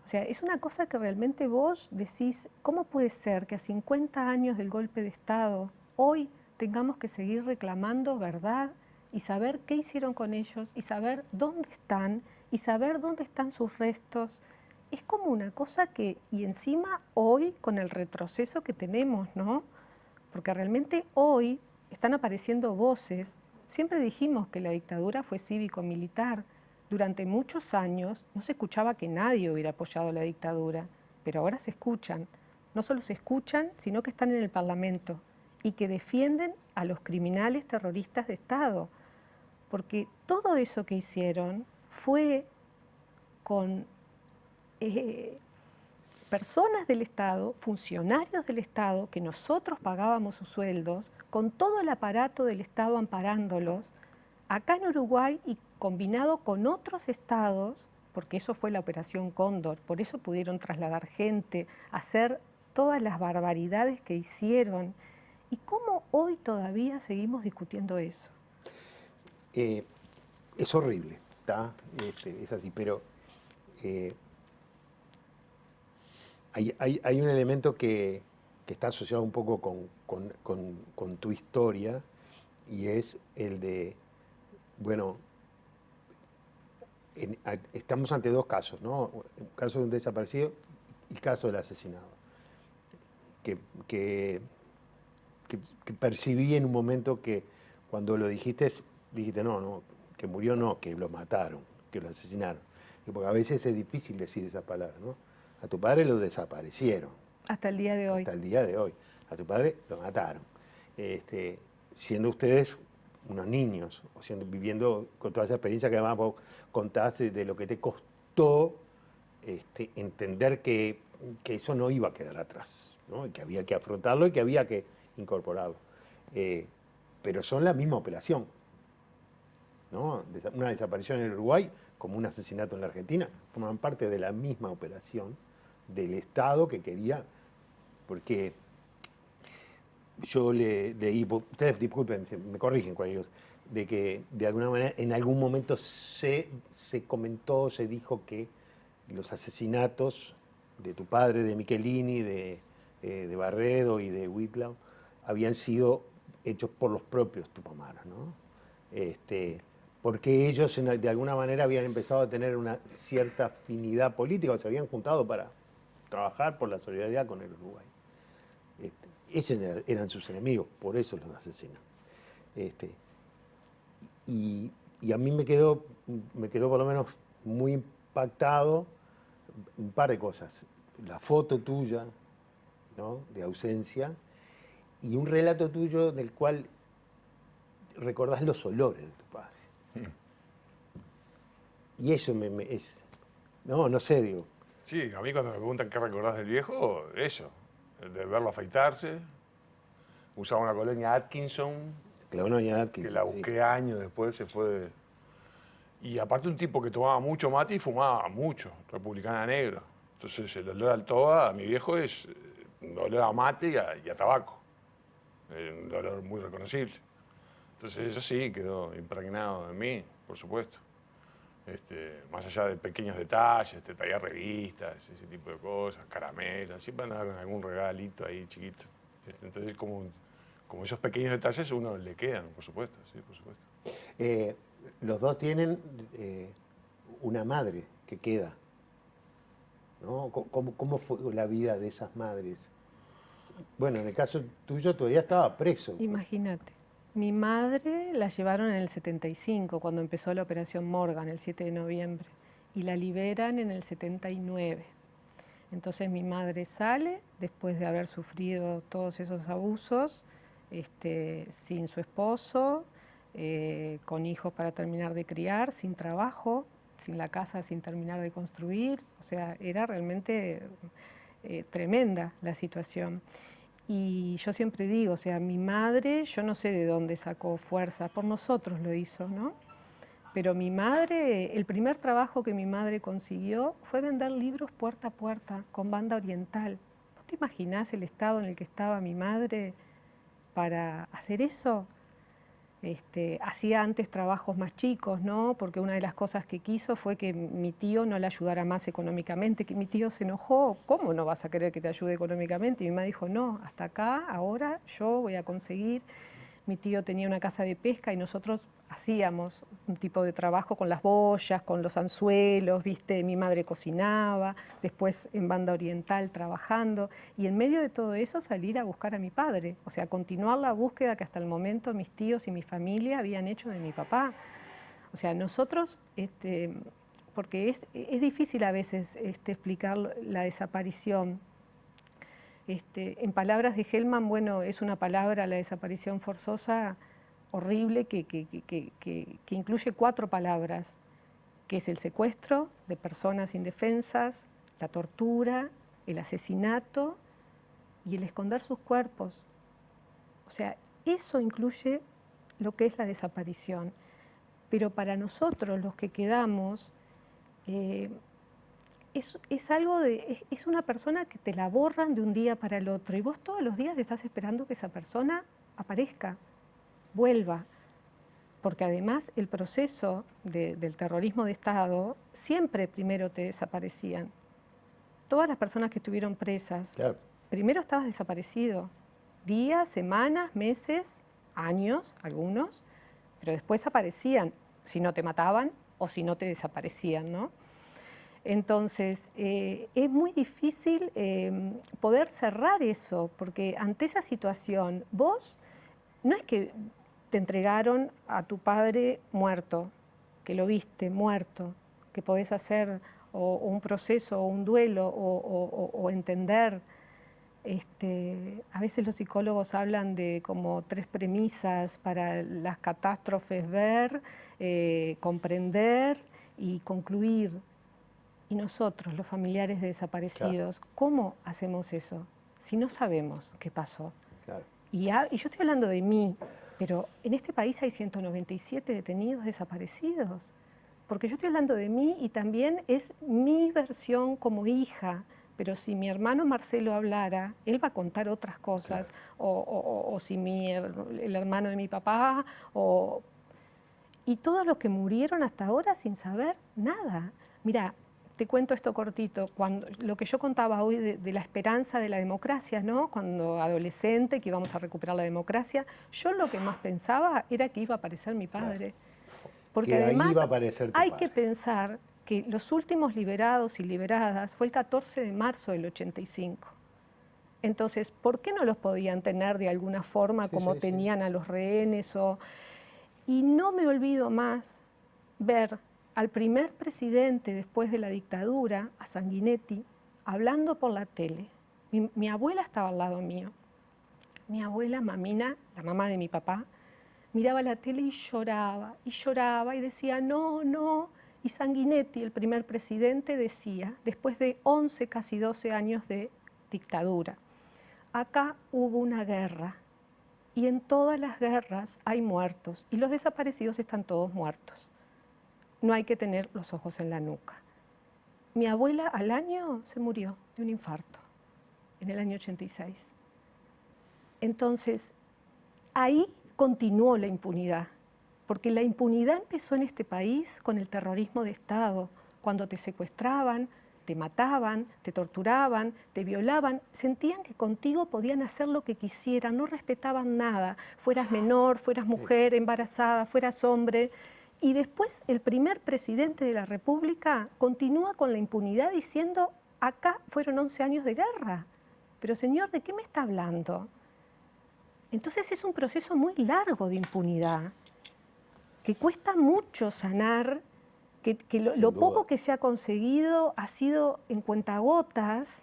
O sea, es una cosa que realmente vos decís, ¿cómo puede ser que a 50 años del golpe de Estado, hoy tengamos que seguir reclamando verdad y saber qué hicieron con ellos y saber dónde están y saber dónde están sus restos? Es como una cosa que, y encima hoy con el retroceso que tenemos, ¿no? Porque realmente hoy están apareciendo voces. Siempre dijimos que la dictadura fue cívico-militar. Durante muchos años no se escuchaba que nadie hubiera apoyado la dictadura, pero ahora se escuchan. No solo se escuchan, sino que están en el Parlamento y que defienden a los criminales terroristas de Estado. Porque todo eso que hicieron fue con personas del Estado, funcionarios del Estado, que nosotros pagábamos sus sueldos, con todo el aparato del Estado amparándolos, acá en Uruguay y combinado con otros estados, porque eso fue la Operación Cóndor, por eso pudieron trasladar gente, hacer todas las barbaridades que hicieron. ¿Y cómo hoy todavía seguimos discutiendo eso? Es horrible, ¿tá? Es así, pero hay un elemento que está asociado un poco con tu historia, y es el de, bueno, estamos ante dos casos, ¿no? El caso de un desaparecido y el caso del asesinado, que percibí en un momento que cuando lo dijiste no, que murió no, que lo mataron, que lo asesinaron. Porque a veces es difícil decir esa palabra, ¿no? A tu padre lo desaparecieron. Hasta el día de hoy. Hasta el día de hoy. A tu padre lo mataron. Siendo ustedes unos niños, o viviendo con toda esa experiencia que además vos contás de lo que te costó entender que eso no iba a quedar atrás, ¿no? Y que había que afrontarlo y que había que incorporarlo. Pero son la misma operación, ¿no? Una desaparición en el Uruguay como un asesinato en la Argentina forman parte de la misma operación del Estado que quería, porque yo leí, ustedes disculpen, me corrigen cuando digo, de que de alguna manera en algún momento se comentó, se dijo que los asesinatos de tu padre, de Michelini, de Barredo y de Whitlow habían sido hechos por los propios tupamaros, ¿no? Porque ellos de alguna manera habían empezado a tener una cierta afinidad política, o se habían juntado para trabajar por la solidaridad con el Uruguay. Esos eran sus enemigos, por eso los asesinan. Y a mí me quedó por lo menos muy impactado un par de cosas. La foto tuya, ¿no?, de ausencia, y un relato tuyo del cual recordás los olores de tu padre. Y eso es... No sé, digo. Sí, a mí cuando me preguntan qué recordás del viejo, eso, de verlo afeitarse, usaba una colonia Atkinson, Colonia Atkinson, que la busqué años después, se fue... Y aparte un tipo que tomaba mucho mate y fumaba mucho, republicana negro. Entonces el olor al toba a mi viejo es un olor a mate y a tabaco. Un olor muy reconocible. Entonces eso sí quedó impregnado en mí, por supuesto. Más allá de pequeños detalles, te traía revistas, ese tipo de cosas, caramelas, siempre andaba con algún regalito ahí chiquito. Entonces como esos pequeños detalles uno le quedan, por supuesto, sí, por supuesto. Los dos tienen una madre que queda, ¿no? ¿Cómo fue la vida de esas madres? Bueno, en el caso tuyo todavía estaba preso. Imagínate. Mi madre la llevaron en el 75, cuando empezó la Operación Morgan, el 7 de noviembre, y la liberan en el 79. Entonces mi madre sale, después de haber sufrido todos esos abusos, sin su esposo, con hijos para terminar de criar, sin trabajo, sin la casa sin terminar de construir. O sea, era realmente tremenda la situación. Y yo siempre digo, o sea, mi madre, yo no sé de dónde sacó fuerza, por nosotros lo hizo, ¿no? Pero mi madre, el primer trabajo que mi madre consiguió fue vender libros puerta a puerta con banda oriental. ¿Vos te imaginás el estado en el que estaba mi madre para hacer eso? Hacía antes trabajos más chicos, ¿no? Porque una de las cosas que quiso fue que mi tío no le ayudara más económicamente, que mi tío se enojó. ¿Cómo no vas a querer que te ayude económicamente? Y mi mamá dijo, no, hasta acá, ahora yo voy a conseguir. Mi tío tenía una casa de pesca y nosotros hacíamos un tipo de trabajo con las boyas, con los anzuelos, ¿viste? Mi madre cocinaba, después en Banda Oriental trabajando, y en medio de todo eso salir a buscar a mi padre, o sea, continuar la búsqueda que hasta el momento mis tíos y mi familia habían hecho de mi papá. O sea, nosotros, porque es difícil a veces explicar la desaparición. En palabras de Hellman, bueno, es una palabra, la desaparición forzosa, horrible, que incluye 4 palabras, que es el secuestro de personas indefensas, la tortura, el asesinato y el esconder sus cuerpos. O sea, eso incluye lo que es la desaparición. Pero para nosotros, los que quedamos, es algo es una persona que te la borran de un día para el otro y vos todos los días estás esperando que esa persona aparezca, vuelva, porque además el proceso del terrorismo de Estado siempre primero te desaparecían. Todas las personas que estuvieron presas, Claro. primero estabas desaparecido, días, semanas, meses, años, algunos, pero después aparecían si no te mataban o si no te desaparecían, ¿no? Entonces, es muy difícil poder cerrar eso, porque ante esa situación, vos no es que te entregaron a tu padre muerto, que lo viste muerto, que podés hacer o un proceso o un duelo o entender. A veces los psicólogos hablan de como 3 premisas para las catástrofes: ver, comprender y concluir. Y nosotros, los familiares de desaparecidos, claro, ¿cómo hacemos eso si no sabemos qué pasó? Claro. Y yo estoy hablando de mí, pero en este país hay 197 detenidos desaparecidos. Porque yo estoy hablando de mí y también es mi versión como hija. Pero si mi hermano Marcelo hablara, él va a contar otras cosas. Claro. O si el hermano de mi papá, y todos los que murieron hasta ahora sin saber nada. Mira, te cuento esto cortito, lo que yo contaba hoy de la esperanza de la democracia, ¿no? Cuando adolescente, que íbamos a recuperar la democracia, yo lo que más pensaba era que iba a aparecer mi padre. Porque que además ahí iba a aparecer tu hay padre. que pensar que los últimos liberados y liberadas fue el 14 de marzo del 85. Entonces, ¿por qué no los podían tener de alguna forma como tenían a los rehenes? Y no me olvido más ver al primer presidente después de la dictadura, a Sanguinetti, hablando por la tele. Mi abuela estaba al lado mío. Mi abuela, Mamina, la mamá de mi papá, miraba la tele y lloraba y decía, no, no. Y Sanguinetti, el primer presidente, decía, después de 11, casi 12 años de dictadura, acá hubo una guerra y en todas las guerras hay muertos y los desaparecidos están todos muertos. No hay que tener los ojos en la nuca. Mi abuela al año se murió de un infarto, en el año 86. Entonces, ahí continuó la impunidad, porque la impunidad empezó en este país con el terrorismo de Estado, cuando te secuestraban, te mataban, te torturaban, te violaban, sentían que contigo podían hacer lo que quisieran, no respetaban nada, fueras menor, fueras mujer, embarazada, fueras hombre. Y después el primer presidente de la República continúa con la impunidad diciendo, acá fueron 11 años de guerra. Pero señor, ¿de qué me está hablando? Entonces es un proceso muy largo de impunidad, que cuesta mucho sanar, que lo poco que se ha conseguido ha sido en cuentagotas,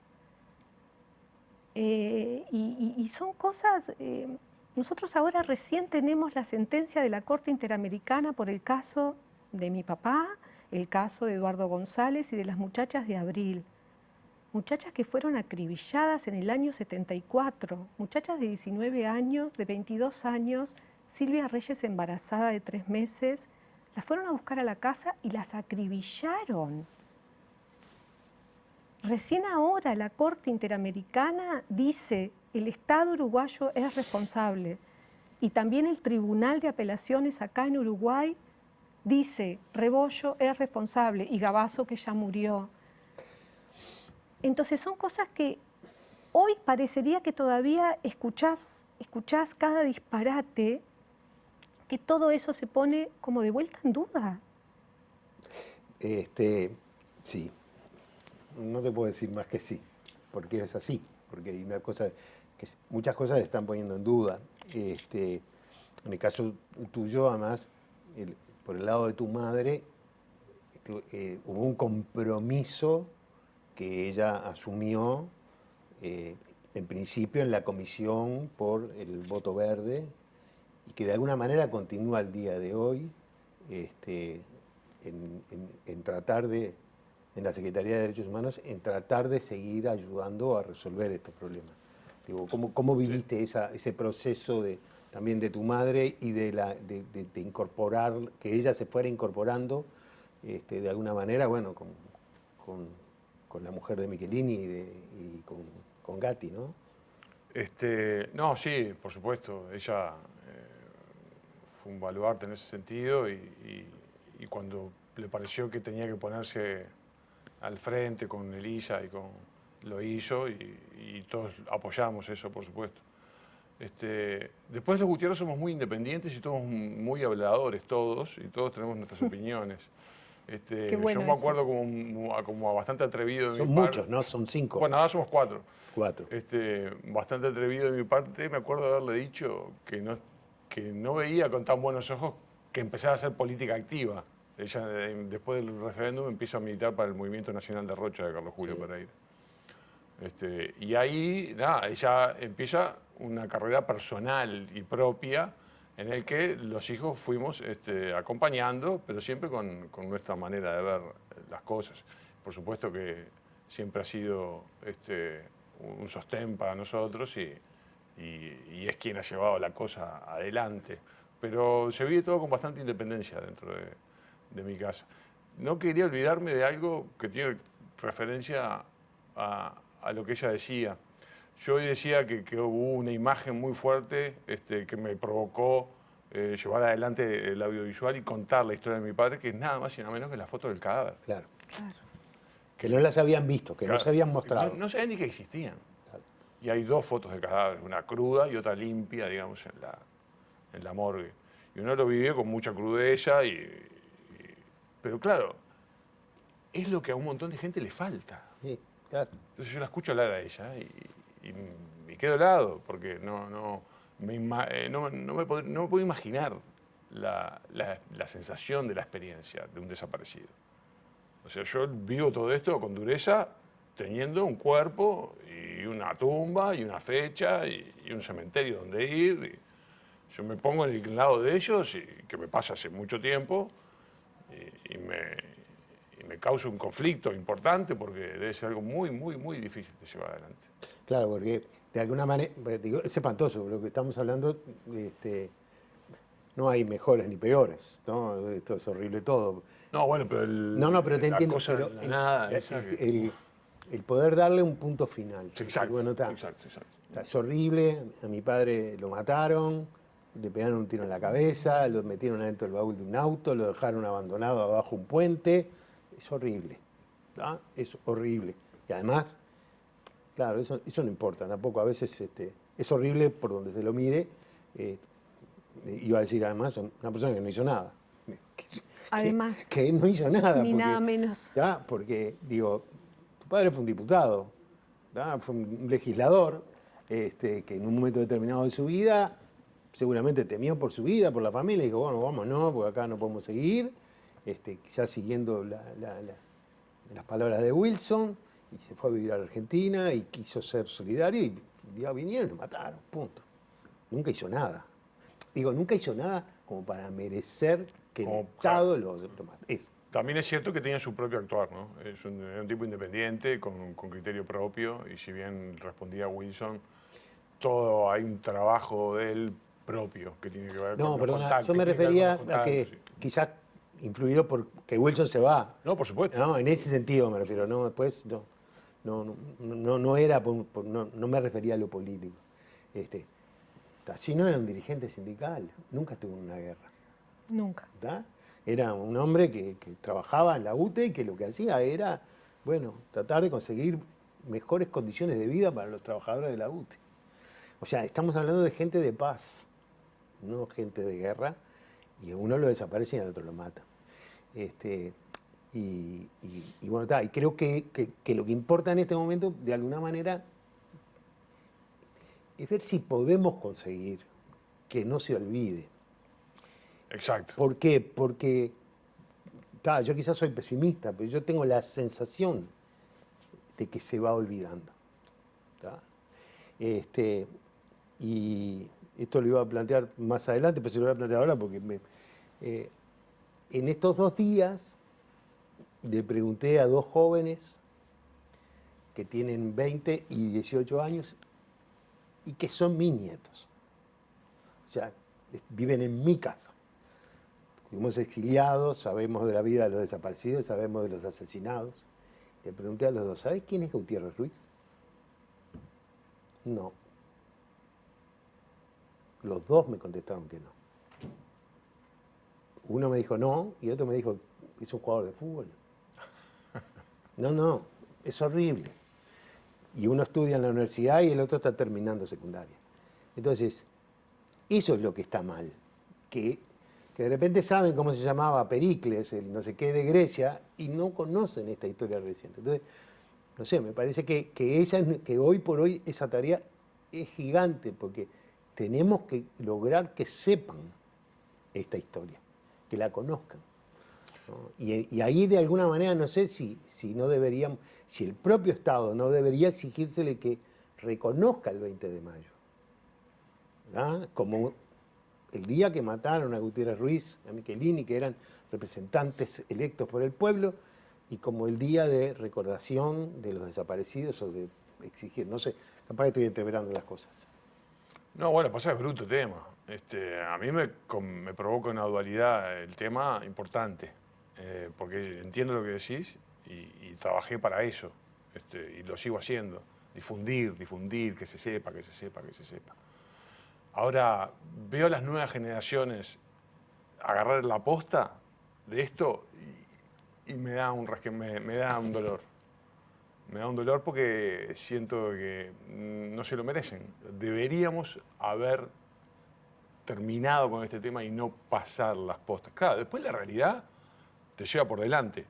y son cosas... Nosotros ahora recién tenemos la sentencia de la Corte Interamericana por el caso de mi papá, el caso de Eduardo González y de las muchachas de Abril. Muchachas que fueron acribilladas en el año 74, muchachas de 19 años, de 22 años, Silvia Reyes embarazada de 3 meses, las fueron a buscar a la casa y las acribillaron. Recién ahora la Corte Interamericana dice el Estado uruguayo es responsable. Y también el Tribunal de Apelaciones acá en Uruguay dice, Rebollo es responsable y Gavazo que ya murió. Entonces son cosas que hoy parecería que todavía escuchás cada disparate, que todo eso se pone como de vuelta en duda. Sí, no te puedo decir más que sí, porque es así, porque hay una cosa que muchas cosas se están poniendo en duda. En el caso tuyo, además, por el lado de tu madre, hubo un compromiso que ella asumió, en principio en la comisión por el voto verde, y que de alguna manera continúa al día de hoy, en tratar de, en la Secretaría de Derechos Humanos, en tratar de seguir ayudando a resolver estos problemas. Digo, ¿cómo viviste ese proceso también de tu madre y de incorporar, que ella se fuera incorporando de alguna manera, bueno, con la mujer de Michelini y con Gatti, ¿no? No, sí, por supuesto. Ella fue un baluarte en ese sentido y cuando le pareció que tenía que ponerse al frente con Elisa lo hizo y todos apoyamos eso, por supuesto. Después los Gutiérrez somos muy independientes y todos muy habladores, todos, y todos tenemos nuestras opiniones. Qué bueno yo me eso. acuerdo como bastante atrevido de Son mi parte. muchos, ¿no? Son 5. Bueno, ahora somos 4. 4. Bastante atrevido de mi parte, me acuerdo de haberle dicho que no veía con tan buenos ojos que empezara a hacer política activa. Ella, después del referéndum, empieza a militar para el Movimiento Nacional de Rocha de Carlos Julio Pereira. Y ahí, nada, ella empieza una carrera personal y propia en el que los hijos fuimos acompañando, pero siempre con nuestra manera de ver las cosas. Por supuesto que siempre ha sido un sostén para nosotros y es quien ha llevado la cosa adelante. Pero se vive todo con bastante independencia dentro de mi casa. No quería olvidarme de algo que tiene referencia a lo que ella decía. Yo hoy decía que hubo una imagen muy fuerte que me provocó llevar adelante el audiovisual y contar la historia de mi padre, que es nada más y nada menos que la foto del cadáver. Claro. Que no las habían visto, que no se habían mostrado. No sabían ni que existían. Claro. Y hay 2 fotos de cadáver, una cruda y otra limpia, digamos, en la morgue. Y uno lo vive con mucha crudeza, pero claro, es lo que a un montón de gente le falta. Sí, claro. Entonces yo la escucho hablar a ella y me quedo helado, porque no me puedo imaginar la sensación de la experiencia de un desaparecido. O sea, yo vivo todo esto con dureza, teniendo un cuerpo y una tumba y una fecha y un cementerio donde ir. Yo me pongo en el lado de ellos, que me pasa hace mucho tiempo, y me causa un conflicto importante porque debe ser algo muy, muy, muy difícil de llevar adelante. Claro, porque de alguna manera, digo, es espantoso, lo que estamos hablando, no hay mejores ni peores, ¿no? Esto es horrible todo. No, bueno, pero pero te entiendo. Cosa, Pero nada, el poder darle un punto final. Exacto, bueno, exacto. Es horrible, a mi padre lo mataron, le pegaron un tiro en la cabeza, lo metieron adentro del baúl de un auto, lo dejaron abandonado abajo un puente. Es horrible, ¿no? Es horrible. Y además, claro, eso no importa tampoco. A veces es horrible por donde se lo mire. Iba a decir además, una persona que no hizo nada. Además, que no hizo nada. Ni nada menos. ¿Ya? Porque, digo, tu padre fue un diputado, ¿ya? Fue un legislador que en un momento determinado de su vida seguramente temió por su vida, por la familia, y dijo, bueno, vámonos, porque acá no podemos seguir. Quizás siguiendo las palabras de Wilson, y se fue a vivir a la Argentina y quiso ser solidario, y vinieron y lo mataron, punto. Nunca hizo nada. Digo, nunca hizo nada como para merecer que el Estado lo mate. También es cierto que tenía su propio actuar, ¿no? Era un tipo independiente, con criterio propio, y si bien respondía a Wilson, hay un trabajo de él propio que tiene que ver con los contactos. Yo me refería a que quizás influido por que Wilson se va. No, por supuesto. No, en ese sentido me refiero, no, después no era no me refería a lo político. Así no era un dirigente sindical, nunca estuvo en una guerra. Nunca. ¿Tá? Era un hombre que trabajaba en la UTE y que lo que hacía era, bueno, tratar de conseguir mejores condiciones de vida para los trabajadores de la UTE. O sea, estamos hablando de gente de paz, no gente de guerra, y uno lo desaparece y al otro lo mata. Y bueno, y creo que lo que importa en este momento, de alguna manera, es ver si podemos conseguir que no se olvide. Exacto. ¿Por qué? Porque yo quizás soy pesimista, pero yo tengo la sensación de que se va olvidando. ¿Tá? Y esto lo iba a plantear más adelante, pero se lo voy a plantear ahora porque en estos 2 días le pregunté a 2 jóvenes que tienen 20 y 18 años y que son mis nietos. O sea, viven en mi casa. Fuimos exiliados, sabemos de la vida de los desaparecidos, sabemos de los asesinados. Le pregunté a los 2, ¿sabes quién es Gutiérrez Ruiz? No. Los 2 me contestaron que no. Uno me dijo no y otro me dijo, es un jugador de fútbol. No, es horrible. Y uno estudia en la universidad y el otro está terminando secundaria. Entonces, eso es lo que está mal. Que de repente saben cómo se llamaba Pericles, el no sé qué de Grecia, y no conocen esta historia reciente. Entonces, no sé, me parece que hoy por hoy esa tarea es gigante, porque tenemos que lograr que sepan esta historia, que la conozcan, ¿no? Y ahí de alguna manera no sé si no deberíamos, si el propio Estado no debería exigírsele que reconozca el 20 de mayo, ¿no? Como el día que mataron a Gutiérrez Ruiz, a Michelini, que eran representantes electos por el pueblo, y como el día de recordación de los desaparecidos o de exigir, no sé, capaz que estoy entreverando las cosas. No, bueno, pasa que es bruto tema. A mí me provoca una dualidad el tema importante, porque entiendo lo que decís y trabajé para eso, y lo sigo haciendo, difundir, que se sepa. Ahora, veo a las nuevas generaciones agarrar la posta de esto y me da un dolor. Me da un dolor porque siento que no se lo merecen. Deberíamos haber terminado con este tema y no pasar las postas. Claro, después la realidad te lleva por delante.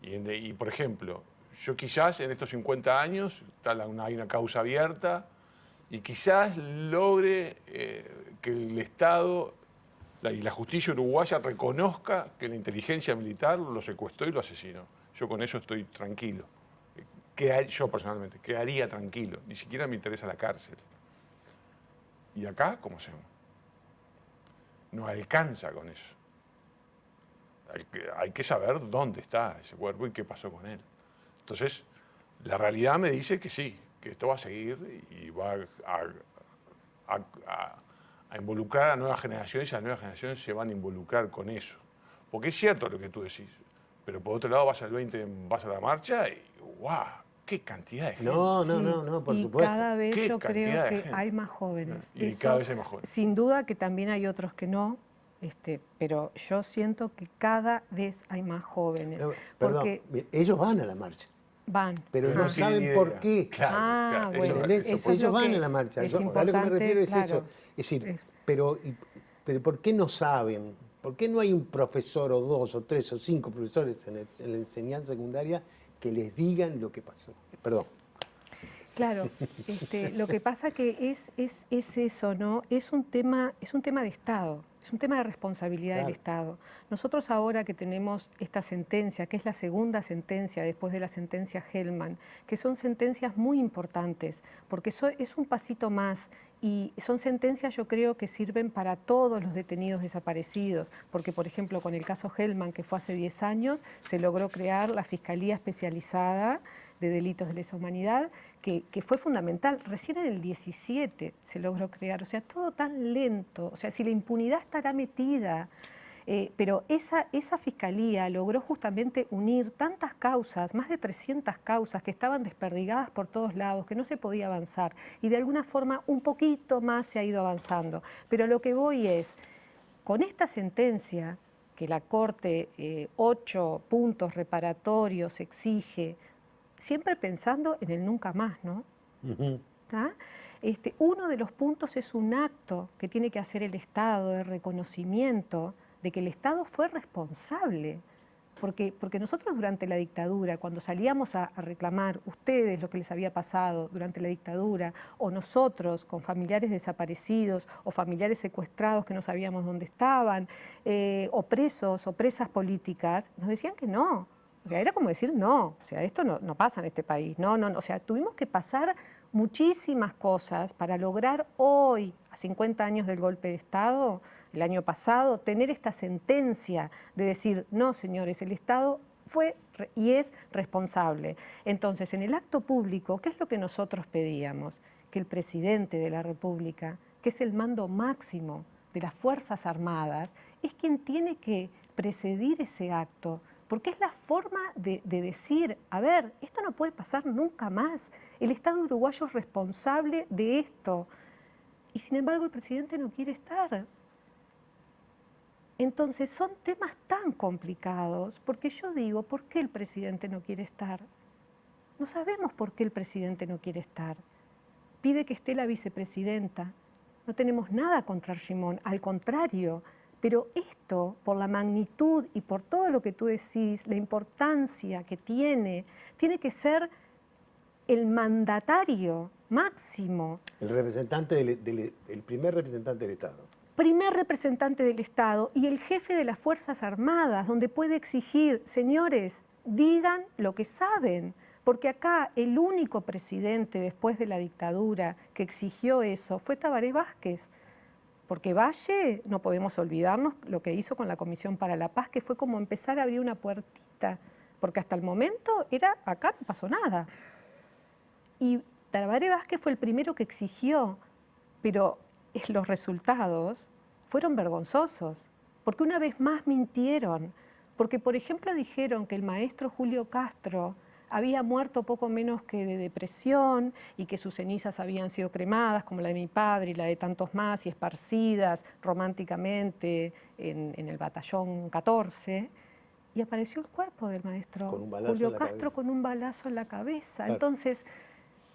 Y por ejemplo, yo quizás en estos 50 años hay una causa abierta y quizás logre que el Estado y la justicia uruguaya reconozca que la inteligencia militar lo secuestró y lo asesinó. Yo con eso estoy tranquilo. Yo personalmente quedaría tranquilo, ni siquiera me interesa la cárcel. Y acá, ¿cómo hacemos? No alcanza con eso. Hay que saber dónde está ese cuerpo y qué pasó con él. Entonces, la realidad me dice que sí, que esto va a seguir y va a involucrar a nuevas generaciones y las nuevas generaciones se van a involucrar con eso. Porque es cierto lo que tú decís, pero por otro lado vas al 20, vas a la marcha y ¡guau! ¡Qué cantidad de gente! No, por supuesto. Cada vez Qué yo creo cantidad de que gente. hay más jóvenes. Y cada vez hay más jóvenes. Sin duda que también hay otros que no, pero yo siento que cada vez hay más jóvenes. Perdón, Porque ellos van a la marcha, van. pero No no tienen saben idea. por qué. Ah, Claro, bueno, ¿Entendés? eso es Ellos lo van que a la marcha. es A lo que me importante, refiero es claro. eso. Es decir, pero ¿por qué no saben? ¿Por qué no hay un profesor o 2 o 3 o 5 profesores en la enseñanza secundaria que les digan lo que pasó? Perdón. Claro, lo que pasa que es eso, ¿no? Es un tema de Estado, es un tema de responsabilidad del Estado. Nosotros ahora que tenemos esta sentencia, que es la segunda sentencia después de la sentencia Hellman, que son sentencias muy importantes, porque es un pasito más y son sentencias yo creo que sirven para todos los detenidos desaparecidos, porque por ejemplo con el caso Hellman, que fue hace 10 años, se logró crear la Fiscalía Especializada de Delitos de Lesa Humanidad, que fue fundamental. Recién en el 17 se logró crear, o sea, todo tan lento. O sea, si la impunidad estará metida Pero esa fiscalía logró justamente unir tantas causas, más de 300 causas que estaban desperdigadas por todos lados, que no se podía avanzar. Y de alguna forma un poquito más se ha ido avanzando. Pero lo que voy es, con esta sentencia que la Corte 8 puntos reparatorios exige, siempre pensando en el nunca más, ¿no? ¿Tá? Uno de los puntos es un acto que tiene que hacer el Estado de reconocimiento de que el Estado fue responsable. Porque nosotros durante la dictadura, cuando salíamos a reclamar ustedes lo que les había pasado durante la dictadura, o nosotros con familiares desaparecidos o familiares secuestrados que no sabíamos dónde estaban, o presos o presas políticas, nos decían que no. O sea, era como decir no, o sea, esto no pasa en este país, no, o sea, tuvimos que pasar muchísimas cosas para lograr hoy, a 50 años del golpe de Estado, el año pasado, tener esta sentencia de decir, no, señores, el Estado fue y es responsable. Entonces, en el acto público, ¿qué es lo que nosotros pedíamos? Que el presidente de la República, que es el mando máximo de las Fuerzas Armadas, es quien tiene que presidir ese acto, porque es la forma de decir, a ver, esto no puede pasar nunca más, el Estado uruguayo es responsable de esto, y sin embargo el presidente no quiere estar. Entonces son temas tan complicados, porque yo digo, ¿por qué el presidente no quiere estar? No sabemos por qué el presidente no quiere estar. Pide que esté la vicepresidenta. No tenemos nada contra Argimón, al contrario, pero esto, por la magnitud y por todo lo que tú decís, la importancia que tiene que ser el mandatario máximo. El representante el primer representante del Estado. Primer representante del Estado y el jefe de las Fuerzas Armadas, donde puede exigir, señores, digan lo que saben, porque acá el único presidente después de la dictadura que exigió eso fue Tabaré Vázquez, porque Valle, no podemos olvidarnos lo que hizo con la Comisión para la Paz, que fue como empezar a abrir una puertita, porque hasta el momento acá no pasó nada. Y Tabaré Vázquez fue el primero que exigió, pero los resultados fueron vergonzosos, porque una vez más mintieron, porque por ejemplo dijeron que el maestro Julio Castro había muerto poco menos que de depresión y que sus cenizas habían sido cremadas, como la de mi padre y la de tantos más, y esparcidas románticamente en el batallón 14, y apareció el cuerpo del maestro Julio Castro con un balazo en la cabeza. Claro. Entonces,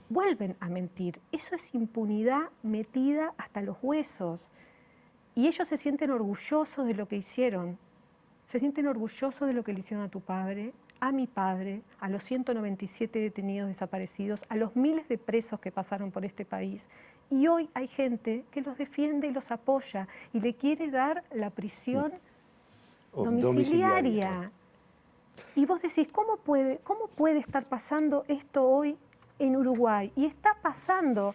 vuelven a mentir. Eso es impunidad metida hasta los huesos. Y ellos se sienten orgullosos de lo que hicieron. Se sienten orgullosos de lo que le hicieron a tu padre, a mi padre, a los 197 detenidos desaparecidos, a los miles de presos que pasaron por este país. Y hoy hay gente que los defiende y los apoya y le quiere dar la prisión domiciliaria. Y vos decís, ¿cómo puede estar pasando esto hoy en Uruguay? Y está pasando.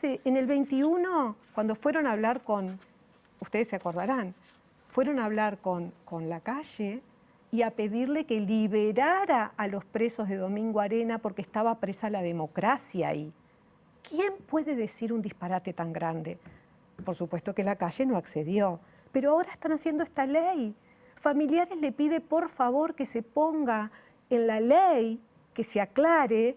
En el 21, cuando fueron a hablar ustedes se acordarán, fueron a hablar con Lacalle y a pedirle que liberara a los presos de Domingo Arena porque estaba presa la democracia ahí. ¿Quién puede decir un disparate tan grande? Por supuesto que Lacalle no accedió, pero ahora están haciendo esta ley. Familiares le pide por favor que se ponga en la ley, que se aclare.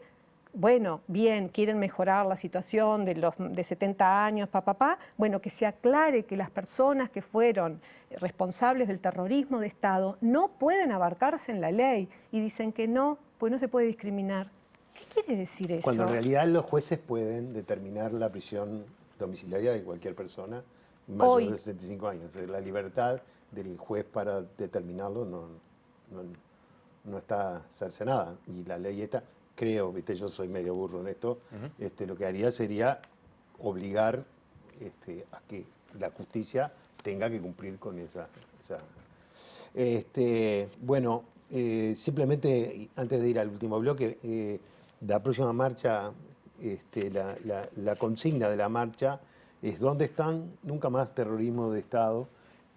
Bueno, bien, quieren mejorar la situación de los de 70 años, bueno, que se aclare que las personas que fueron responsables del terrorismo de Estado no pueden abarcarse en la ley y dicen que no, pues no se puede discriminar. ¿Qué quiere decir eso? Cuando en realidad los jueces pueden determinar la prisión domiciliaria de cualquier persona mayor de 65 años. La libertad del juez para determinarlo no está cercenada. Y la ley esta, creo, yo soy medio burro en esto, lo que haría sería obligar a que la justicia tenga que cumplir con esa. Bueno, simplemente antes de ir al último bloque, la próxima marcha, la consigna de la marcha es ¿dónde están? Nunca más terrorismo de Estado.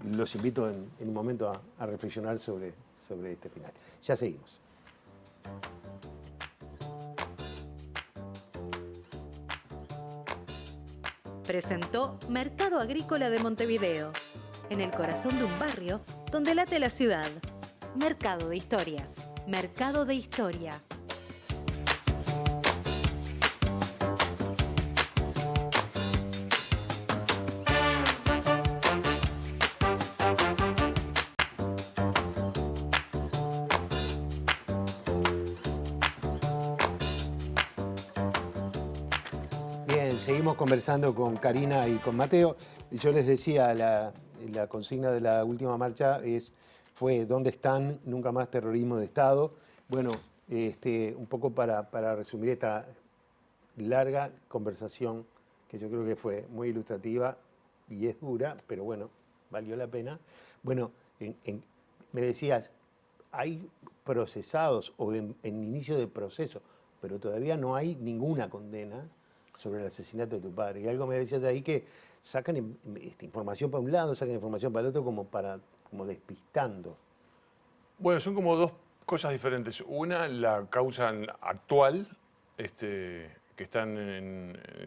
Los invito en un momento a reflexionar sobre este final. Ya seguimos. Presentó Mercado Agrícola de Montevideo, en el corazón de un barrio donde late la ciudad. Mercado de Historias. Mercado de Historia. Bien, seguimos conversando con Karina y con Mateo. Y yo les decía, la consigna de la última marcha fue ¿dónde están? Nunca más terrorismo de Estado. Bueno, un poco para resumir esta larga conversación, que yo creo que fue muy ilustrativa y es dura, pero bueno, valió la pena. Bueno, me decías, hay procesados o en inicio de proceso, pero todavía no hay ninguna condena sobre el asesinato de tu padre. Y algo me decías de ahí que sacan información para un lado, sacan información para el otro como despistando. Bueno, son como dos cosas diferentes. Una, la causa actual, que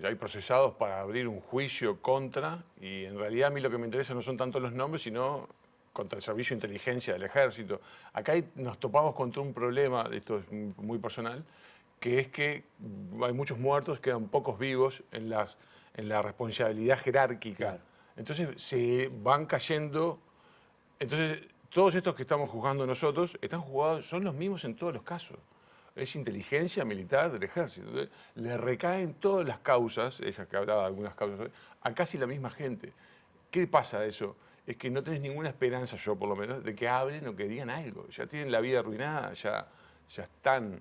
hay procesados para abrir un juicio contra, y en realidad a mí lo que me interesa no son tanto los nombres, sino contra el Servicio de Inteligencia del Ejército. Acá nos topamos contra un problema, esto es muy personal, que es que hay muchos muertos, quedan pocos vivos en la responsabilidad jerárquica. Claro. Entonces se van cayendo. Entonces, todos estos que estamos juzgando nosotros están juzgados, son los mismos en todos los casos. Es inteligencia militar del ejército. Entonces, le recaen todas las causas, esas que hablaba de algunas causas, a casi la misma gente. ¿Qué pasa de eso? Es que no tenés ninguna esperanza, yo por lo menos, de que hablen o que digan algo. Ya tienen la vida arruinada, ya están,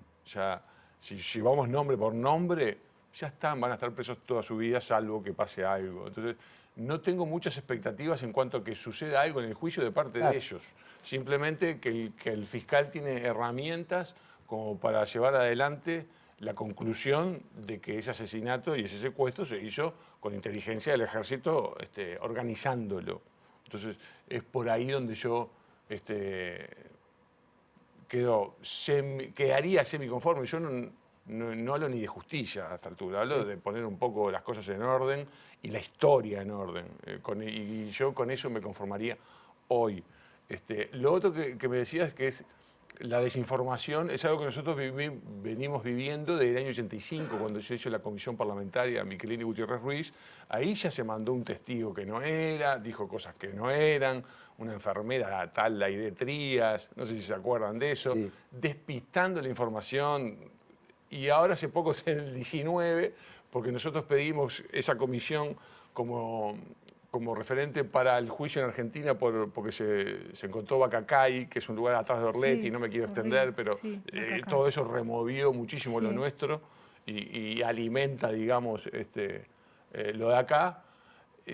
si vamos nombre por nombre, ya están, van a estar presos toda su vida, salvo que pase algo. Entonces, no tengo muchas expectativas en cuanto a que suceda algo en el juicio de parte de ellos. Simplemente que el fiscal tiene herramientas como para llevar adelante la conclusión de que ese asesinato y ese secuestro se hizo con inteligencia del ejército organizándolo. Entonces, es por ahí donde yo quedaría semiconforme. Yo no hablo ni de justicia a esta altura, hablo de poner un poco las cosas en orden y la historia en orden. Y yo con eso me conformaría hoy. Lo otro que me decías que es la desinformación, es algo que nosotros venimos viviendo desde el año 85, cuando se hizo la comisión parlamentaria Miquelini Gutiérrez Ruiz. Ahí ya se mandó un testigo que no era, dijo cosas que no eran, una enfermera tal, la de Trías, no sé si se acuerdan de eso, sí, despistando la información. Y ahora hace poco, en el 19, porque nosotros pedimos esa comisión como referente para el juicio en Argentina porque se encontró Bacacay, que es un lugar atrás de Orleti, sí, no me quiero extender, pero sí, todo eso removió muchísimo, sí, lo nuestro y alimenta, digamos, lo de acá.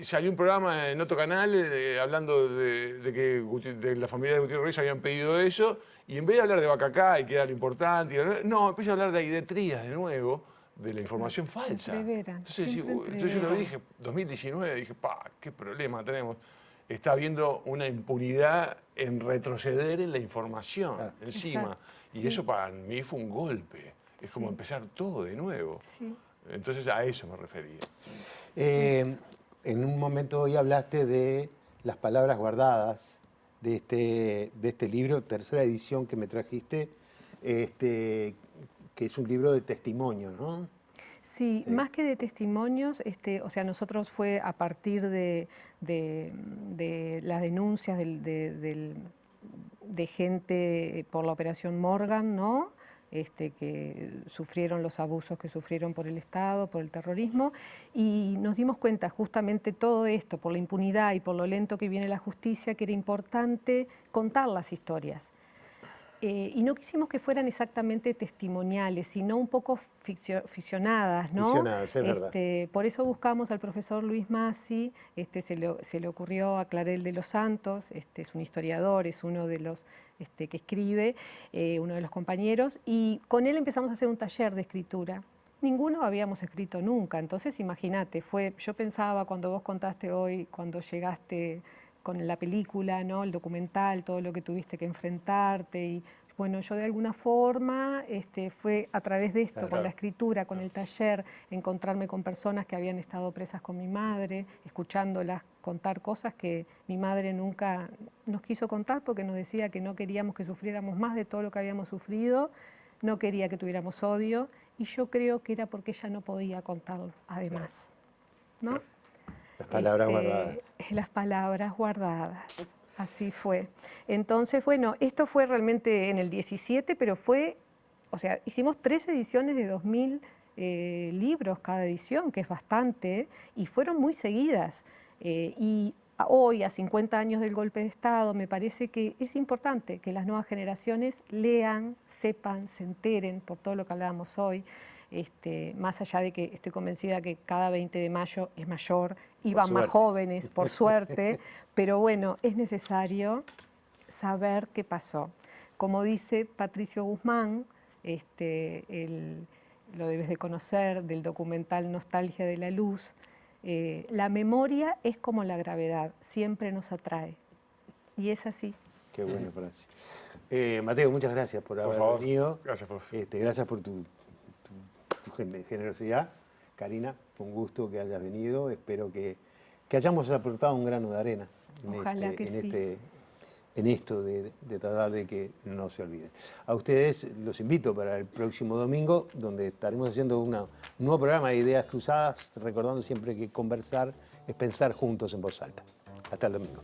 Salió un programa en otro canal hablando de que de la familia de Gutiérrez Ruiz habían pedido eso, y en vez de hablar de Bacacay, que era lo importante, no, empecé a hablar de Trías de nuevo, de la información falsa. Entonces yo lo dije, 2019, dije, qué problema tenemos. Está habiendo una impunidad en retroceder en la información encima. Exacto, y sí, eso para mí fue un golpe. Es como empezar todo de nuevo. Sí. Entonces a eso me refería. En un momento hoy hablaste de las palabras guardadas de este libro, tercera edición que me trajiste, que es un libro de testimonios, ¿no? Sí, más que de testimonios, o sea, nosotros fue a partir de las denuncias de gente por la Operación Morgan, ¿no? Que sufrieron los abusos que sufrieron por el Estado, por el terrorismo, y nos dimos cuenta justamente todo esto, por la impunidad y por lo lento que viene la justicia, que era importante contar las historias. Y no quisimos que fueran exactamente testimoniales, sino un poco ficcionadas, ¿no? Ficcionadas, es verdad. Por eso buscamos al profesor Luis Massi, se le ocurrió a Clarel de los Santos, es un historiador, es uno de los que escribe, uno de los compañeros, y con él empezamos a hacer un taller de escritura. Ninguno habíamos escrito nunca, entonces imagínate, yo pensaba cuando vos contaste hoy, cuando llegaste con la película, ¿no? El documental, todo lo que tuviste que enfrentarte, y bueno, yo de alguna forma fue a través de esto, Claro. con la escritura, con el taller, encontrarme con personas que habían estado presas con mi madre, escuchándolas contar cosas que mi madre nunca nos quiso contar porque nos decía que no queríamos que sufriéramos más de todo lo que habíamos sufrido, no quería que tuviéramos odio, y yo creo que era porque ella no podía contarlo, además, ¿no? Las palabras guardadas. Las palabras guardadas, así fue. Entonces, bueno, esto fue realmente en el 17, pero fue, o sea, hicimos 3 ediciones de 2000 libros cada edición, que es bastante, y fueron muy seguidas. Y hoy, a 50 años del golpe de Estado, me parece que es importante que las nuevas generaciones lean, sepan, se enteren por todo lo que hablábamos hoy. Más allá de que estoy convencida que cada 20 de mayo es mayor y van más jóvenes, por suerte, pero bueno, es necesario saber qué pasó. Como dice Patricio Guzmán, lo debes de conocer, del documental Nostalgia de la Luz, la memoria es como la gravedad, siempre nos atrae. Y es así. Qué buena frase. Mateo, muchas gracias por haber venido. Gracias, profe. Gracias por tu generosidad. Karina, fue un gusto que hayas venido. Espero que hayamos aportado un grano de arena Ojalá que sí. En esto de tratar de que no se olvide. A ustedes los invito para el próximo domingo, donde estaremos haciendo un nuevo programa de Ideas Cruzadas, recordando siempre que conversar es pensar juntos en voz alta. Hasta el domingo.